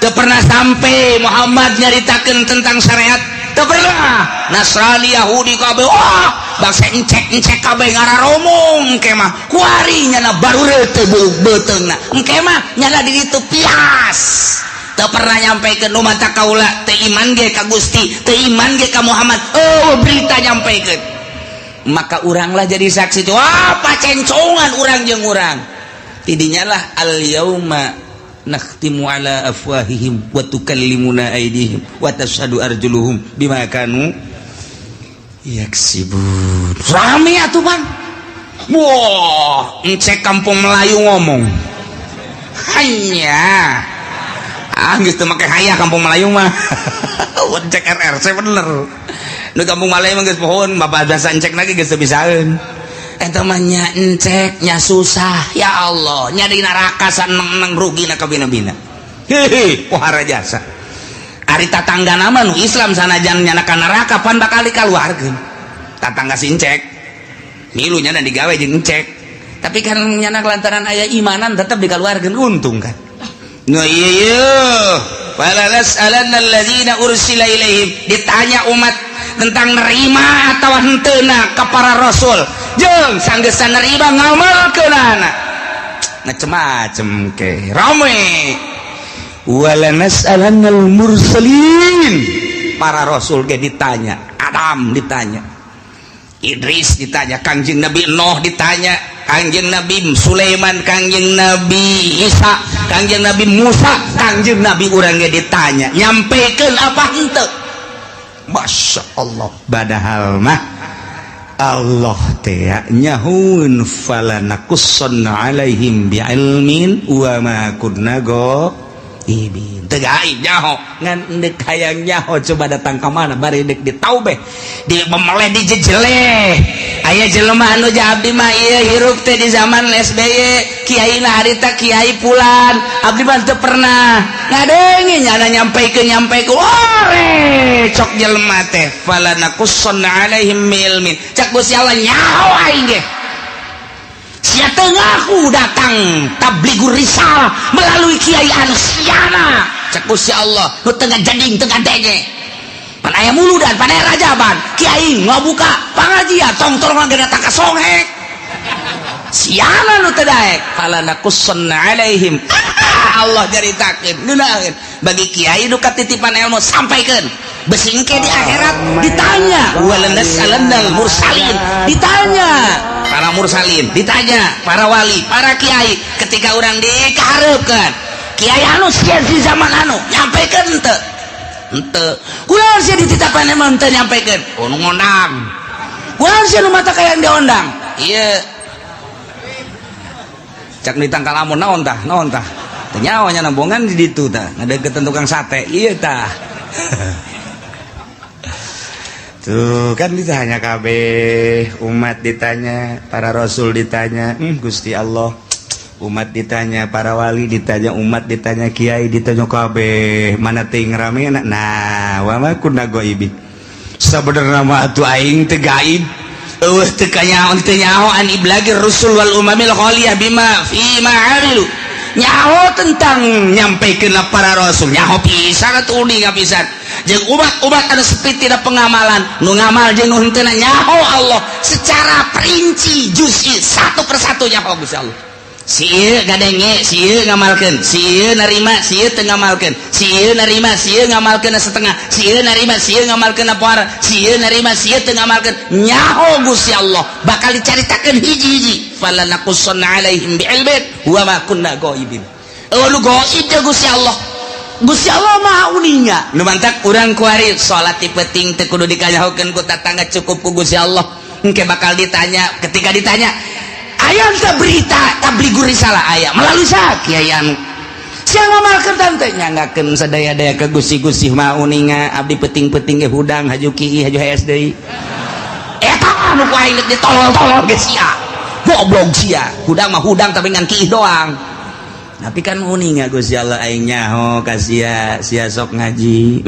teu pernah sampai Muhammad nyaritakeun tentang syariat teu pernah Nasrani Yahudi kabeh wah bangsa encek kabeh ngararomong engke mah kuari nyana baru teu beuteungna engke mah nyana di ditu pias teu pernah nyampeikeun nu mata kaula teu iman ge ka Gusti teu iman ge ka Muhammad berita nyampeikeun maka urang lah jadi saksi tuh pacencongan urang jeung urang tidinya lah al yauma nakhtimu ala afwahihim wa tukallimuna aydihim wa tashhadu arjuluhum bima kanu yaksibun rame atuh Bang wah encek kampung Melayu ngomong hanya geus teu make haya kampung Melayu mah encek RRC bener nu kampung Melayu mah geus pohon bapak bahasa encek lagi geus teu bisaeun eta mah nya encek nya susah ya Allah nya di neraka saneng-neng rugina ka bina-bina hehe pohara jasa ari tatanggana mah nu Islam sanajan nyana ka neraka pan bakal dikaluarkeun tatangga si encek milu nyana digawe jeung encek tapi kan nyana kelantaran aya imanan tetep dikaluarkeun untung kan no iya wala nas'alanna alladzina ursila ilaihim ditanya umat tentang nerima atau henteuna ka para rasul jeung sanggeus nerima ngamalkeunana macem-macem ke rame wala nas'alannal mursalin para rasul ge ditanya Adam ditanya Idris ditanya Kangjeng Nabi Nuh ditanya Kangjeng Nabi Sulaiman Kangjeng Nabi Isa Kangjeng Nabi Musa Kangjeng Nabi urang ge ditanya nyampekeun apa henteu Masya Allah badahal mah Allah teh nyahun falanakussanna alaihim bi'ilmin wa ma kunna ghaibin teu gaib nyaho ngan deuk hayang nyaho coba datang ka mana bari deuk ditaubeh di memeleh di jejele aya jelema anu abdi mah ieu hirup teh di zaman SBY kiai na harita kiai pulan abdi mah teu pernah ngadengi nyana nyampeikeun ore cok jelema teh falanakussanna alaihim bi'ilmin cak Gusti Allah nyaho aing ge sia teu ngaku datang tabligur risalah melalui kiai anu siana cak Gusti Allah nu teu ngajading teu ngadenge pan aya muludan pan aya rajaban kiai ngabuka pangajian tong-tong ge datang ka songhek siana nu teu daek falanakussanna alaihim Allah jaritakeun ngeunaheun bagi kiai nu katitipan ilmu sampaikeun besingke di akhirat ditanya walanas'alannal mursalin ditanya para mursalin ditanya para wali para kiai ketika orang dikahareukeun kiai anu sia di zaman anu nyampaikan henteu kunaon sia dititapan emang teu nyampaikan nu ngondang kunaon sia nu mata kayang diondang ieu cak ditangkal amun naon tah teu nyaho nya nambongan di ditu tah ngadeukeutan tukang sate ieu tah tuh kan ditanya kabeh umat ditanya para rasul ditanya Gusti Allah umat ditanya para wali ditanya umat ditanya kiai ditanya kabeh mana teuing ramena nah wa ma kunna ghaibin sabenerna mah atuh aing teu gaib eueuh teu kanyaho teu nyaho an iblagi rusul wal umamil khaliyah bima fi ma'amilu nyaho tentang nyampaikeun para rasul nyaho pisan atuh uning pisan jeung umat-umat anu sepi tidak pengamalan nu ngamal jeung nu henteu nyaho Allah secara perinci juz'i satu persatu nyaho Gusti Allah si ieu gadenge si ieu ngamalkeun si ieu narima si ieu teu ngamalkeun si ieu narima si ieu ngamalkeun setengah si ieu narima si ieu ngamalkeun poara si ieu narima si ieu teu ngamalkeun nyaho Gusti Allah bakal dicaritakeun hiji-hiji falanakussanna alaihim bi'ilmin wa ma kunna ghaibin nu gaib ya Gusti Allah Gusti Allah maha uninga nu mantak urang kuari salat ti penting teu kudu dikanyahokeun ku tatangga cukup ku Gusti Allah engke bakal ditanya ketika ditanya aya teh berita tabligur risalah aya melalui saha kiai anu sia ngamalkeun teh nyanggakeun sadaya-daya ka Gusti maha uninga abdi penting-penting ge hudang haju KI haju HSDI eta anu ku aing ditolol-tolol ge sia goblok sia hudang mah hudang tapi ngan kiih doang tapi kan uning Gusti Allah aing nyaho ka sia sok ngaji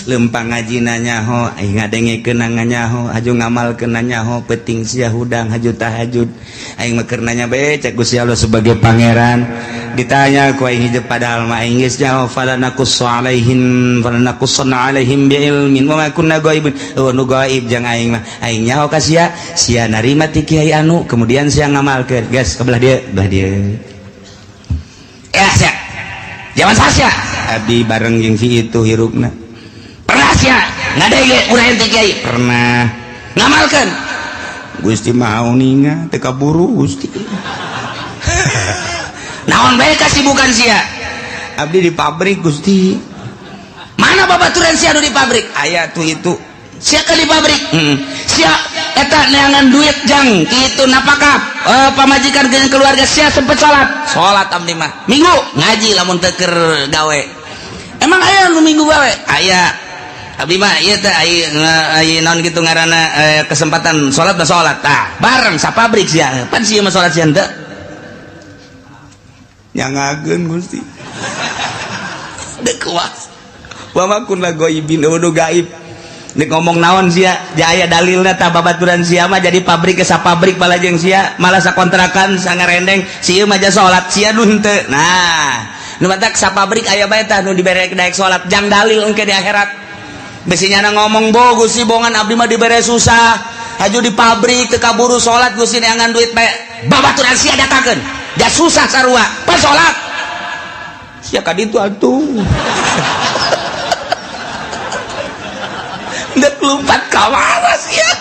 lempang ngaji nyaho aing ngadengekeun nyaho haju ngamalkeun nyaho penting sia hudang haju tahajud aing mah keur nanya bae cek Gusti Allah sebagai pangeran ditanya ku aing hijab padahal mah aing geus nyaho falanakussanna alaihim biilmin wa ma kunna ghaibin nu gaib jang aing mah aing nyaho ka sia narima ti kiai anu kemudian sia ngamalkeun geus kebelah dia sia zaman sasya abdi bareng jeung si itu hirupna pernah sia ngadege urang teh kiai pernah ngamalkeun Gusti mau ninga teu kaburu Gusti naon bae kasibukan sia abdi di pabrik Gusti mana babaturan sia anu di pabrik aya tuh itu sia ka di pabrik sia eta neangan duit jang kitu napakah pamajikan jeung keluarga sia sempet salat abdi mah minggu ngaji lamun teu keur gawe emang aya nu minggu gawe aya abdi mah ieu teh aya naon kitu ngaranna kesempatan salat tah bareng sa pabrik sia pan sia mah salat sia henteu nyangageun Gusti deuk kuas wa ma kunna ghaibin nu gaib nek ngomong naon sia aya dalilna tah babaturan sia mah jadi pabrik ke sapabrik malah jeung sia malah sakontrakan sangarendeng sia mah jasa salat sia nu henteu nah nu matak sapabrik aya bae tah nu dibere daek salat jang dalil engke di akhirat besinya ngomong bo Gusti bongan abdi mah dibere susah haju di pabrik teu kaburu salat Gusti neangan duit bae babaturan sia datakeun da susah sarua pas salat sia ka ditu atuh ndak lompat ka mana sia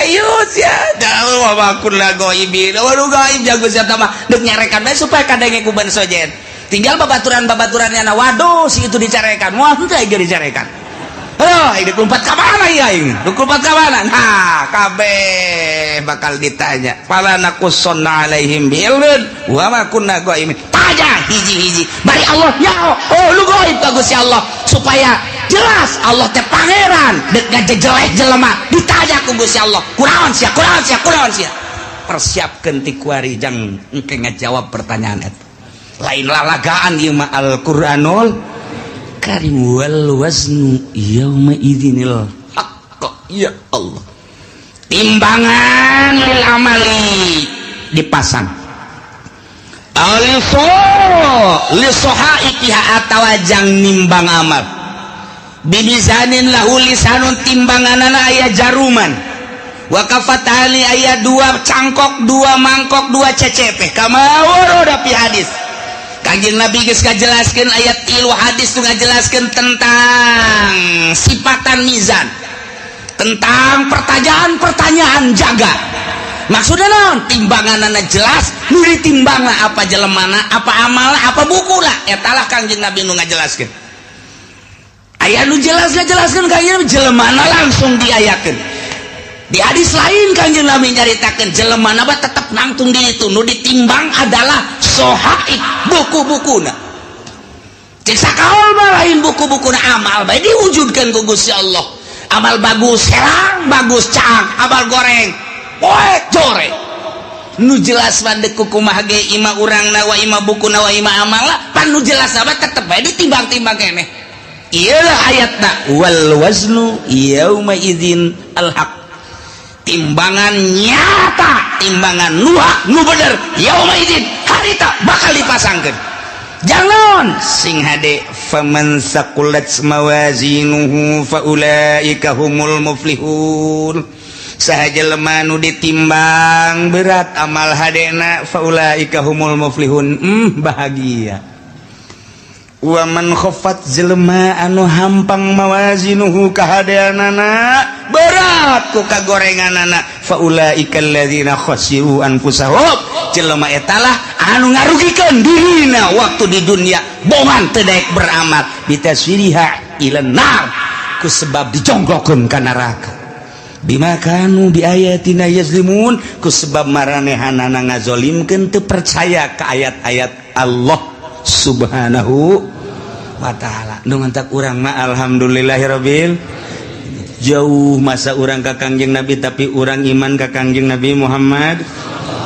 ayo sia daul wamakun la goibin waduh gaib jago sia mah deuk nyarekan bae supaya kadenge ku ban sojen tinggal babaturan-babaturannya na waduh si itu dicarekan moal teh ge dicarekan aduh deuk lompat ka mana ya aing deuk lompat ka mana nah kabeh bakal ditanya fala naqussonna alaihim biilmin wa ma kunna goibin tanya hiji-hiji bari Allah nyaho lu goib ka Gusti Allah supaya jelas Allah teh pangeran dek ngajejelek jelema ditanya ku Gusti Allah kunaon sia persiapkeun ti kuari jang engke ngajawab pertanyaan eta lain lalagaan ieu mah Al-Qur'anul Karim wal waznu yauma idzinil haqq ya Allah timbangan lil amali dipasang lisohaikiha atawa jang nimbang amal bimizanin lahu lisanun timbanganana aya jaruman wa kafatali aya dua cangkok dua mangkok dua cecepeh kama waroda fi hadis Kanjeng Nabi geus ngajelaskeun ayat 3 hadis nu ngajelaskeun tentang sifatan mizan tentang pertanyaan jaga maksudna naon timbanganana jelas nu ditimbangna apa jelemana apa amalna apa bukuna eta lah Kanjeng Nabi nu ngajelaskeun aya nu jelaskeun Kanjeng Nabi jelemana langsung diayakeun di hadis lain Kanjeng Nabi nyaritakeun jelemana mah tetep nangtung di itu nu ditimbang adalah sohaib buku-bukuna cek sakaol mah lain buku-bukuna amal bae diwujudkeun ku Gusti Allah amal bagus herang bagus cang amal goreng poek jore nu jelas mandek kumaha ge ima urangna wa ima bukuna wa ima amala pan nu jelas apa tetep bae ditimbang-timbang keneh ieu ayatna wal waznu yauma idzin al haq timbangan nyata timbangan nu bener yauma idzin harita bakal dipasangkeun jangan sing hade faman saqulat mawazinuhu faulaika humul muflihun sahaja lemah nu ditimbang berat amal hadena faulaika humul muflihun bahagia wa man khaffat jelema anu hampang mawazinuhu kahadeanana berat ku kagorenganana faulaika alladzina khasiru anfusahum jelema etalah anu ngarugikeun dirina waktu di dunia bongan teu daek beramal bitaswiriha ilan nar ku sebab dijongkokkeun ka neraka bima kanu bi ayatina yazlimun ku sebab maranehanana ngazolimkeun teu percaya ka ayat-ayat Allah subhanahu wa ta'ala nu ngantak urang mah alhamdulillahirabbil jauh masa urang ka Kangjeng Nabi tapi urang iman ka Kangjeng Nabi Muhammad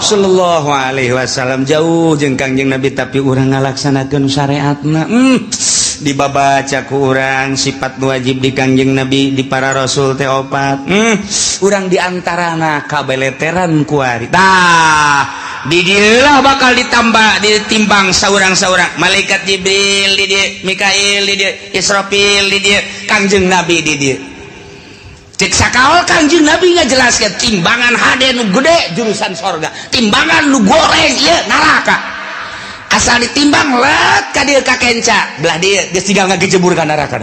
Sallallahu alaihi wasallam jauh jeung Kangjeng Nabi tapi urang ngalaksanakeun syariatna dibabaca ku urang sifat wajib di Kangjeng Nabi di para rasul teh opat urang diantarana kabeleteran kuari di dieulah bakal ditambah ditimbang saurang-saurang malaikat Jibril di dieu Mikail di dieu Israfil di dieu Kangjeng Nabi di dieu cek sakaol Kangjeng Nabi ngajelaskeun timbangan hade nu gede jurusan sorga timbangan nu goreng ieu neraka asal ditimbang let ka dieu ka kenca belah dieu geus tinggal ngagejebur ka neraka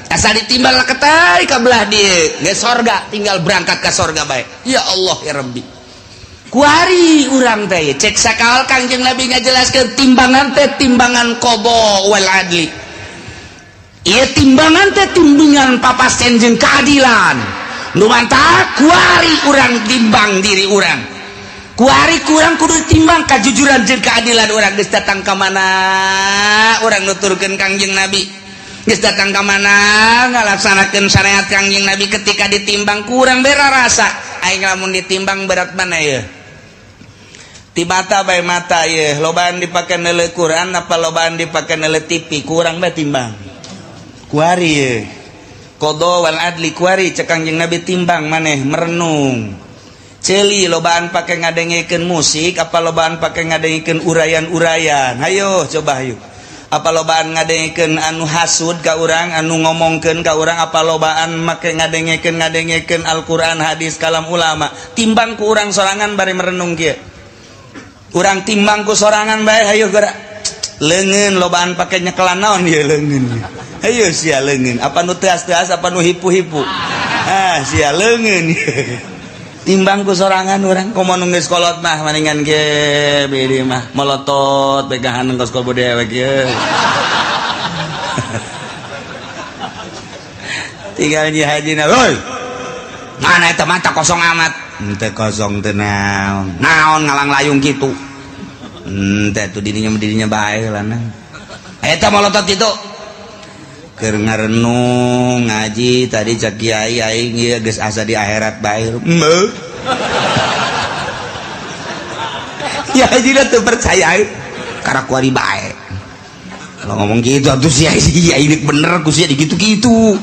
asal ditimbang ka teh ka belah dieu geus sorga tinggal berangkat ka sorga bae ya Allah ya Rabbi kuari urang teh cek sakaol Kangjeng Nabi ngajelaskeun timbangan teh timbangan qada wal adli ieu timbangan teh timbangan papasten jeung keadilan nu mantap kuari urang timbang diri urang kuari kurang kudu timbang kajujuran jeung keadilan urang geus datang ka mana urang nuturkeun Kangjeng Nabi geus datang ka mana ngalaksanakeun syariat Kangjeng Nabi ketika ditimbang kurang bera rasa aing lamun ditimbang berat mana ya ti mata bae mata ye lobaan dipake neuleuh Quran apa lobaan dipake neuleuh TV kurang bae timbang kuari ye qada wal adli kuari cek Kangjeng Nabi timbang maneh merenung ceuli lobaan pake ngadengekeun musik apa lobaan pake ngadengekeun urayan-urayan hayo coba hayo apa lobaan ngadengekeun anu hasud ka urang anu ngomongkeun ka urang apa lobaan make ngadengekeun Al-Qur'an hadis kalam ulama timbang ku urang sorangan bari merenung kieu urang timbang ku sorangan bae hayo geura leungeun lobaan pake nyekelan naon ieu leungeun hayo sia leungeun apa nu teas-teas apa nu hipu-hipu sia leungeun timbang ku sorangan urang komo nu geus kolot mah maningan ge beureum mah melotot pegahan engkos kol budaya we kieu tinggal nyi hajina heuy mana eta mata kosong amat teu kosong teu naon ngalang layung kitu teh tu dirinya bae lanang eta melotot kitu keur ngarenung ngaji tadi cak kiai aing ieu geus asa di akhirat bae ya hajina teu percaya karena kuari bae kalau ngomong gitu atuh si aing bener ku sia dikitu-kitu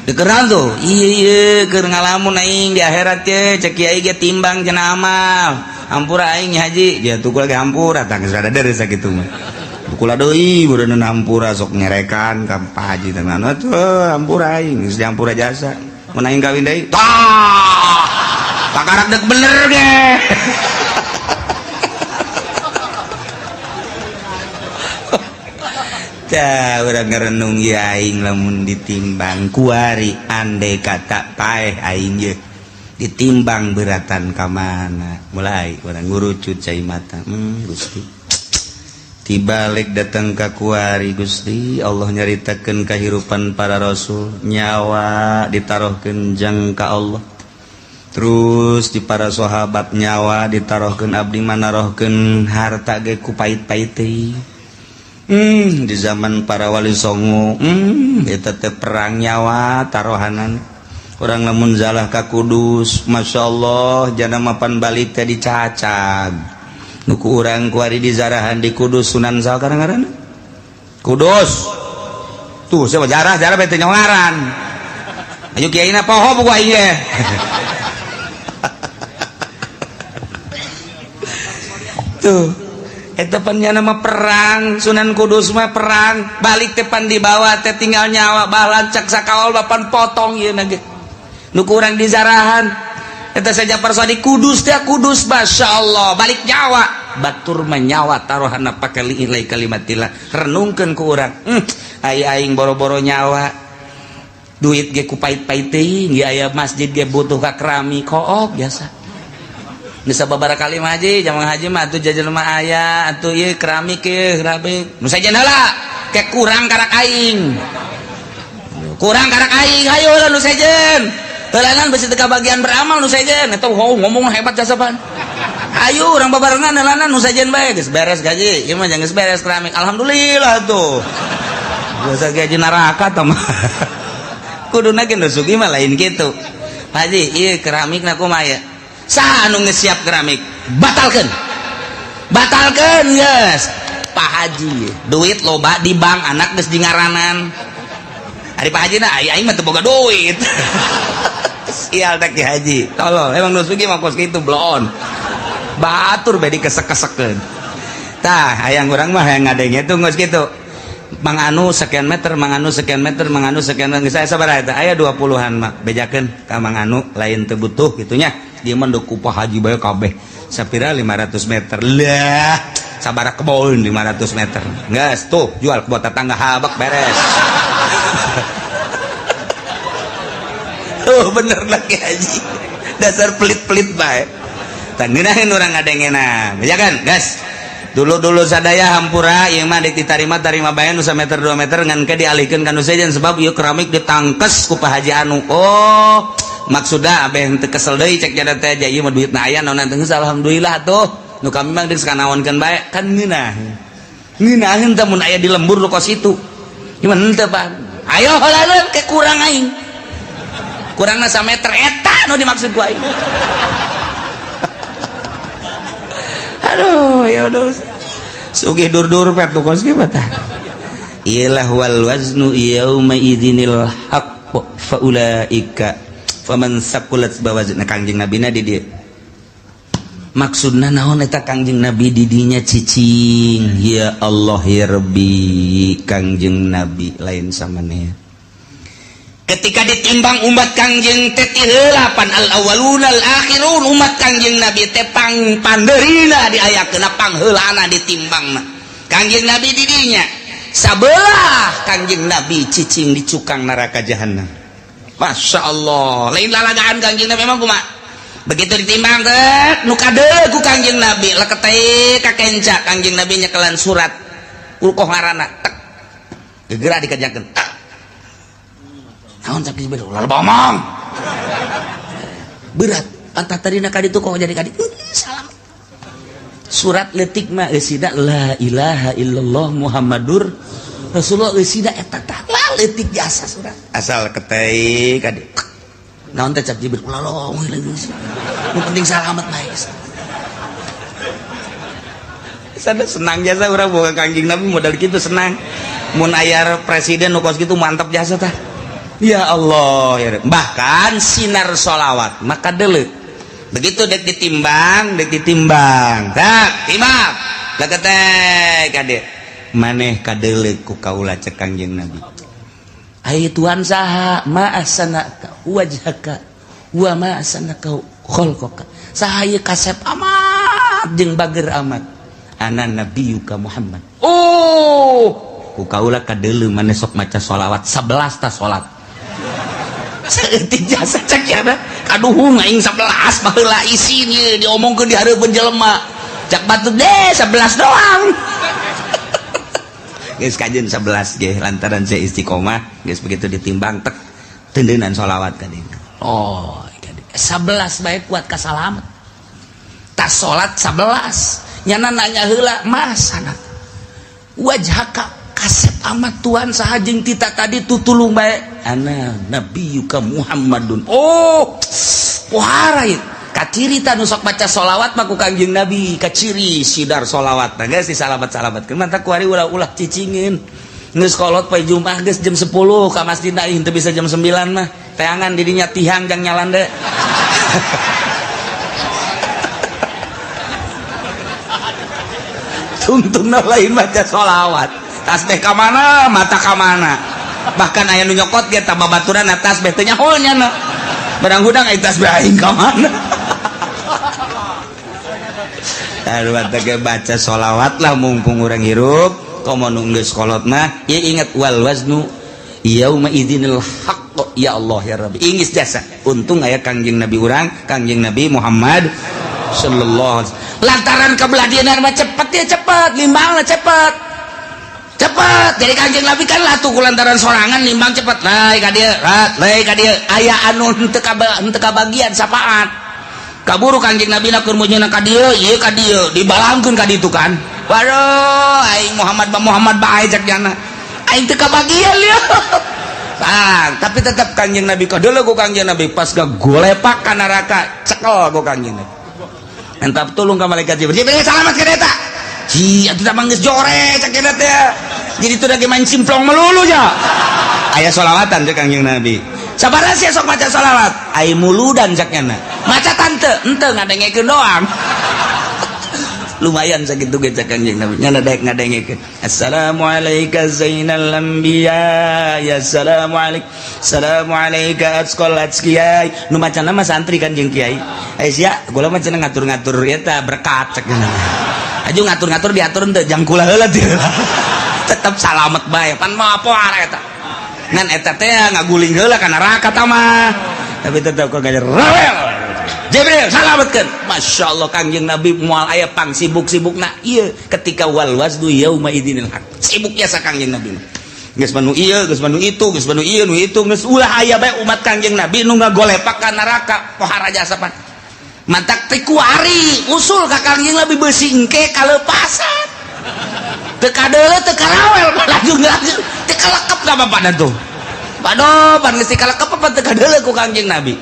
dekeran tuh iya keur ngalamun aing di akhirat teh cek kiai ge timbang cenah amal hampura aing haji dia tukul ge hampura tah geus rada deureuh sakitu mah tukul deui bureun hampura sok nyerekan ka Pak Haji teh mah tuh hampura aing geus dihampura jasa mun aing kawin deui tah pakarak dek bener ge urang ngerenung ya aing lamun ditimbang kuari andai kata paeh aing ye ditimbang beratan ka mana mulai urang ngurucut cai mata Gusti tibalik datang ka kuari Gusti Allah nyaritakeun kahirupan para rasul nyawa ditarohkeun jang ka Allah terus di para sahabat nyawa ditarohkeun abdi manarohkeun harta ge ku pait-pait teh di zaman para wali songo eta teh perang nyawa tarohanan urang lamun zalah ka Kudus masyaallah jana mapan balik teh dicacag nu ku urang kuari dizarahan di Kudus Sunan saha ngaranna Kudus tuh siapa jarah bae teh ngaran ayo kiaina poho buku aing ge tuh eta pannya nama perang Sunan Kudus mah perang balik tepan di bawah teh tinggal nyawa balan cak sakaol bapan potong ieu na ge nu kurang dizarahan eta saja persadi Kudus teh Kudus masyaallah balik nyawa batur mah nyawa tarohanna pake liilai kalimatillah renungkeun ku urang aing boro-boro nyawa duit ge ku pait-pait teuing ge aya masjid ge butuh ka keramik kook biasa bisa babara kali haji jamaah haji mah atuh jajan mah aya atuh ieu keramik ieu keramik nu sajen heula ke kurang karak aing hayo heula nu sajen heulanan beusi teu kabagian beramal nu sajen eta ngomong hebat jasaban ayo urang babarengan heulanan nu sajen bae geus beres gaji ieu mah geus beres keramik alhamdulillah tuh biasa gaji neraka tah mah kuduna ge nu sugi mah lain kitu haji ieu keramikna kumaha saha anu geus siap keramik batalkan yes Pak Haji duit loba di bank anak geus di ngaranan ari Pak Haji na aing mah teu boga duit sial teh Ki Haji tolol emang nu sugi mah kos kitu bloon batur bae dikesek-kesekeun tah hayang urang mah hayang ngadenge tuh geus kitu Mang Anu sekian meter Mang Anu sekian meter Mang Anu sekian meter saya sabaraha eta aya 20-an mah bejakeun ka Mang Anu lain teu butuh gitunya dieu mah ku Pak Haji bae kabeh sapira 500 meter lah sabaraha kebon 500 meter geus tuh jual ke buat tetangga habak beres oh bener lagi Haji dasar pelit-pelit bae tah ngeunaheun urang ngadengena bejakeun geus dulu sadaya hampura ieu mah ditarima bae nu 1 meter 2 meter ngan ke dialihkeun ka nu sejen sebab ieu keramik ditangkes ku Pak Haji Anu oh maksudna abeh teu kesel deui cek jada teh ieu mah duitna aya naon teh alhamdulillah atuh nu kami mah geus kanaonkeun bae kan ngeunaheun teh mun aya di lembur lu kos itu ieu mah henteu Pak ayo heuleun ke kurang aing kurangna 1 meter eta nu dimaksud ku aing aduh ya udah sugih dur-dur pet tuh kos gimana iyalah wal waznu yauma idzinil haqq fa ulaika faman saqulat bawazna Kangjeng Nabi na di dieu maksudna naon eta Kangjeng Nabi di dinya cicing ya Allah ya Rabbi Kangjeng Nabi lain samaneh ketika ditimbang umat Kangjeng teh heula pan al awwalun al akhirun umat Kangjeng Nabi teh pandeurina diayakeun pangheulana ditimbangna Kangjeng Nabi di dinya sabelah Kangjeng Nabi cicing di cukang neraka jahanam Masya Allah lain lalagaan Kangjeng Nabi memang kumaha begitu ditimbang teh nu kadeu ku Kangjeng Nabi leket teh ka kenca Kangjeng Nabi nyekelan surat ulkoh ngaranna tek gegera dikajakeun naon cak dibero loba omong berat anta tadina ka ditu kok jadi ka ditu salam surat letik mah eusina la ilaha illallah muhammadur rasulullah eusina eta tah letik jasa surat asal ketei ka ditu naon teh cak dibero lolong nu penting salamet bae sada senang jasa urang boga Kangjeng Nabi modal kitu senang mun aya presiden nu kos kitu mantap jasa tah ya Allah ya bahkan sinar sholawat maka deuleu begitu dek ditimbang tak timbang leket teh kade maneh kadeuleu ku kaula cek Kangjeng Nabi ai Tuhan saha ma ahsanaka wajhaka wa ma ahsanaka khalqaka saha ieu kasep amat jeung bager amat ana nabiyuka Muhammad oh ku kaula kadeuleu maneh sok maca sholawat 11 ta salat seeutik jasa cek ya kaduhung aing 11 baheula isin ye diomongkeun di hareupeun jelema cak batu deh 11 doang geus kajeun 11 ge lantaran saya istiqomah geus begitu ditimbang tek tendeunan sholawat ka dieu oh 11 bae kuat ka salamet tas salat 11 nyana nanya heula masana wajhaka kasep amat Tuhan saha jeung tita tadi tutulung bae ana nabiyuka Muhammadun oh pohara ieu kaciri ta nu sok baca sholawat mah ku Kangjeng Nabi kaciri sidar sholawat tah geus disalamet-salametkeun mantap ku ari ulah-ulah cicingin geus kolot poe Jumat geus jam 10 ka masjidna ih teu bisa jam 9 mah teangan di dinya tihang jang nyalan deui tuntuna lain baca sholawat tasbih ka mana mata ka mana bahkan aya nu nyokot ge tambah baturan tasbih teh nyaho nya na barang hudang aya tasbih aing ka mana Arwah teh baca sholawat lah mumpung urang hirup komo nu geus kolot mah ieu inget wal waznu yauma idzinil haqq ya Allah ya Rabbi ingis jasa untung aya Kangjeng Nabi urang Kangjeng Nabi Muhammad sallallahu alaihi wasallam lantaran kabeladieunan mah cepet ya cepet limbangna cepet jadi Kangjeng Nabi kan lah tuh kulantaran sorangan nimbang cepet lai ka dieu aya anu henteu kabagian sapaat kaburu Kangjeng Nabi na keur munyeuna ka dieu ieu ka dieu dibalangkeun ka ditu kan waduh aing Muhammad bae cek jana aing teu kabagian lieu tapi tetap Kangjeng Nabi kadeuleu ku Kangjeng Nabi pas gagolepak ka neraka cekel ku Kangjeng Nabi minta tolong ke malaikat Jibril. Jibril selamat ke eta. Ji, atuh tak manggeus jore cek eta teh. Jadi itu lagi main simplong melulu ya. Aya sholawatan cek Kangjeng Nabi. Sabaraha sih sok maca sholawat? Ai muludan cek nya. Maca tante, henteu ngadengekeun doang. Lumayan sakitu ge cek Kangjeng Nabi. Nya ngadengekeun. Assalamualaikum zainal anbiya. Ya assalamu alayka atqal atqiyai. Nu macana mah santri kan jeung kiai. Sia kula mah cenah ngatur-ngatur eta berkat cek nya. Aju ngatur-ngatur diatur teu jang kula heula teh. Tetep salamet bae pan mah apa eta. Ngan eta teh ngaguling heula ka neraka tah mah. Tapi tetep kok ngajar rawel. Jibril salametkeun. Masyaallah Kangjeng Nabi moal aya pang sibuk-sibukna ieu ketika wal wasdu yauma idinil haq. Sibuknya sa Kangjeng Nabi. Geus manu ieu, geus manu itu, geus manu ieu, nu itu geus ulah aya bae umat Kangjeng Nabi nu ngagolepak ka neraka pohara jasapan. Mantak teh kuari usul ka Kangjeng Nabi beusi engke kalepasan. Teu kadeuleu teu karawel lanjut teu kalekep ka bapak tuh. Padoh pan geus kalekep apa teu kadeuleu ku Kangjeng Nabi.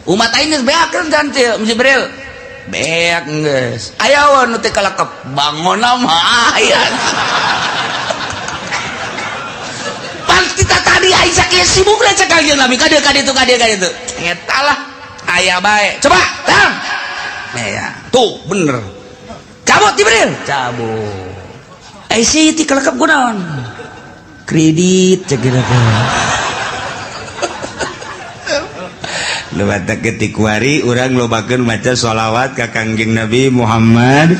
Umat aing geus beakeun kan Jibril. Beak geus. Aya wae nu teu kalekep bangonna mah aya. Pan kita tadi aing sakieu sibuk lah cek Kangjeng Nabi kade itu. Eta lah aya bae. Coba, tang. Ya, tuh bener. Cabut Jibril. Cabut. Sih ti kalekep kunaon? Kredit cek gitu. Lewat ketik wari urang lobakeun maca sholawat ka Kangjeng Nabi Muhammad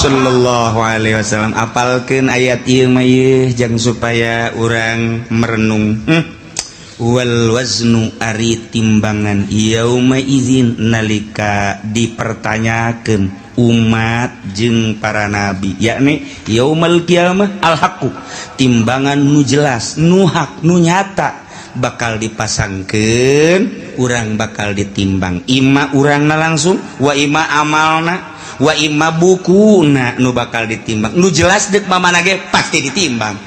sallallahu alaihi wasallam. Apalkeun ayat ieu mah ieu jang supaya urang merenung. Wal waznu ari timbangan yauma izin nalika dipertanyakeun umat jeung para nabi, yakni yaumal kiamah al haqu, timbangan nu jelas nu hak nu nyata bakal dipasangkeun, urang bakal ditimbang ima urangna langsung wa ima amalna wa ima bukuna nu bakal ditimbang nu jelas deuk mamana ge pasti ditimbang.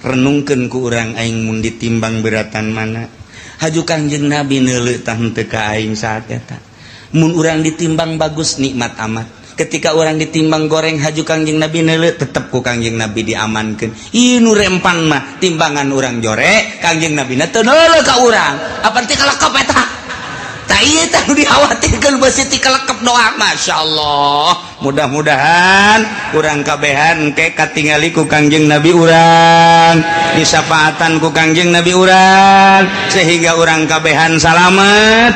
Renungkeun ku urang aing mun ditimbang beratan mana. Haju Kangjeng Nabi neuleuh tah henteu ka aing saat eta. Mun urang ditimbang bagus nikmat amat. Ketika orang ditimbang goreng haju Kangjeng Nabi neuleuh tetep ku Kangjeng Nabi diamankeun. Ieu nu rempan mah timbangan urang jore, Kangjeng Nabi na teu neuleuh ka urang. Apa teh kalekep eta? Tah ieu tah nu dikhawatirkeun beusi ti kalekep doang. Masyaallah. Mudah-mudahan urang kabehan engke katingali ku Kangjeng Nabi urang, disafaatan ku Kangjeng Nabi urang sehingga urang kabehan salamet.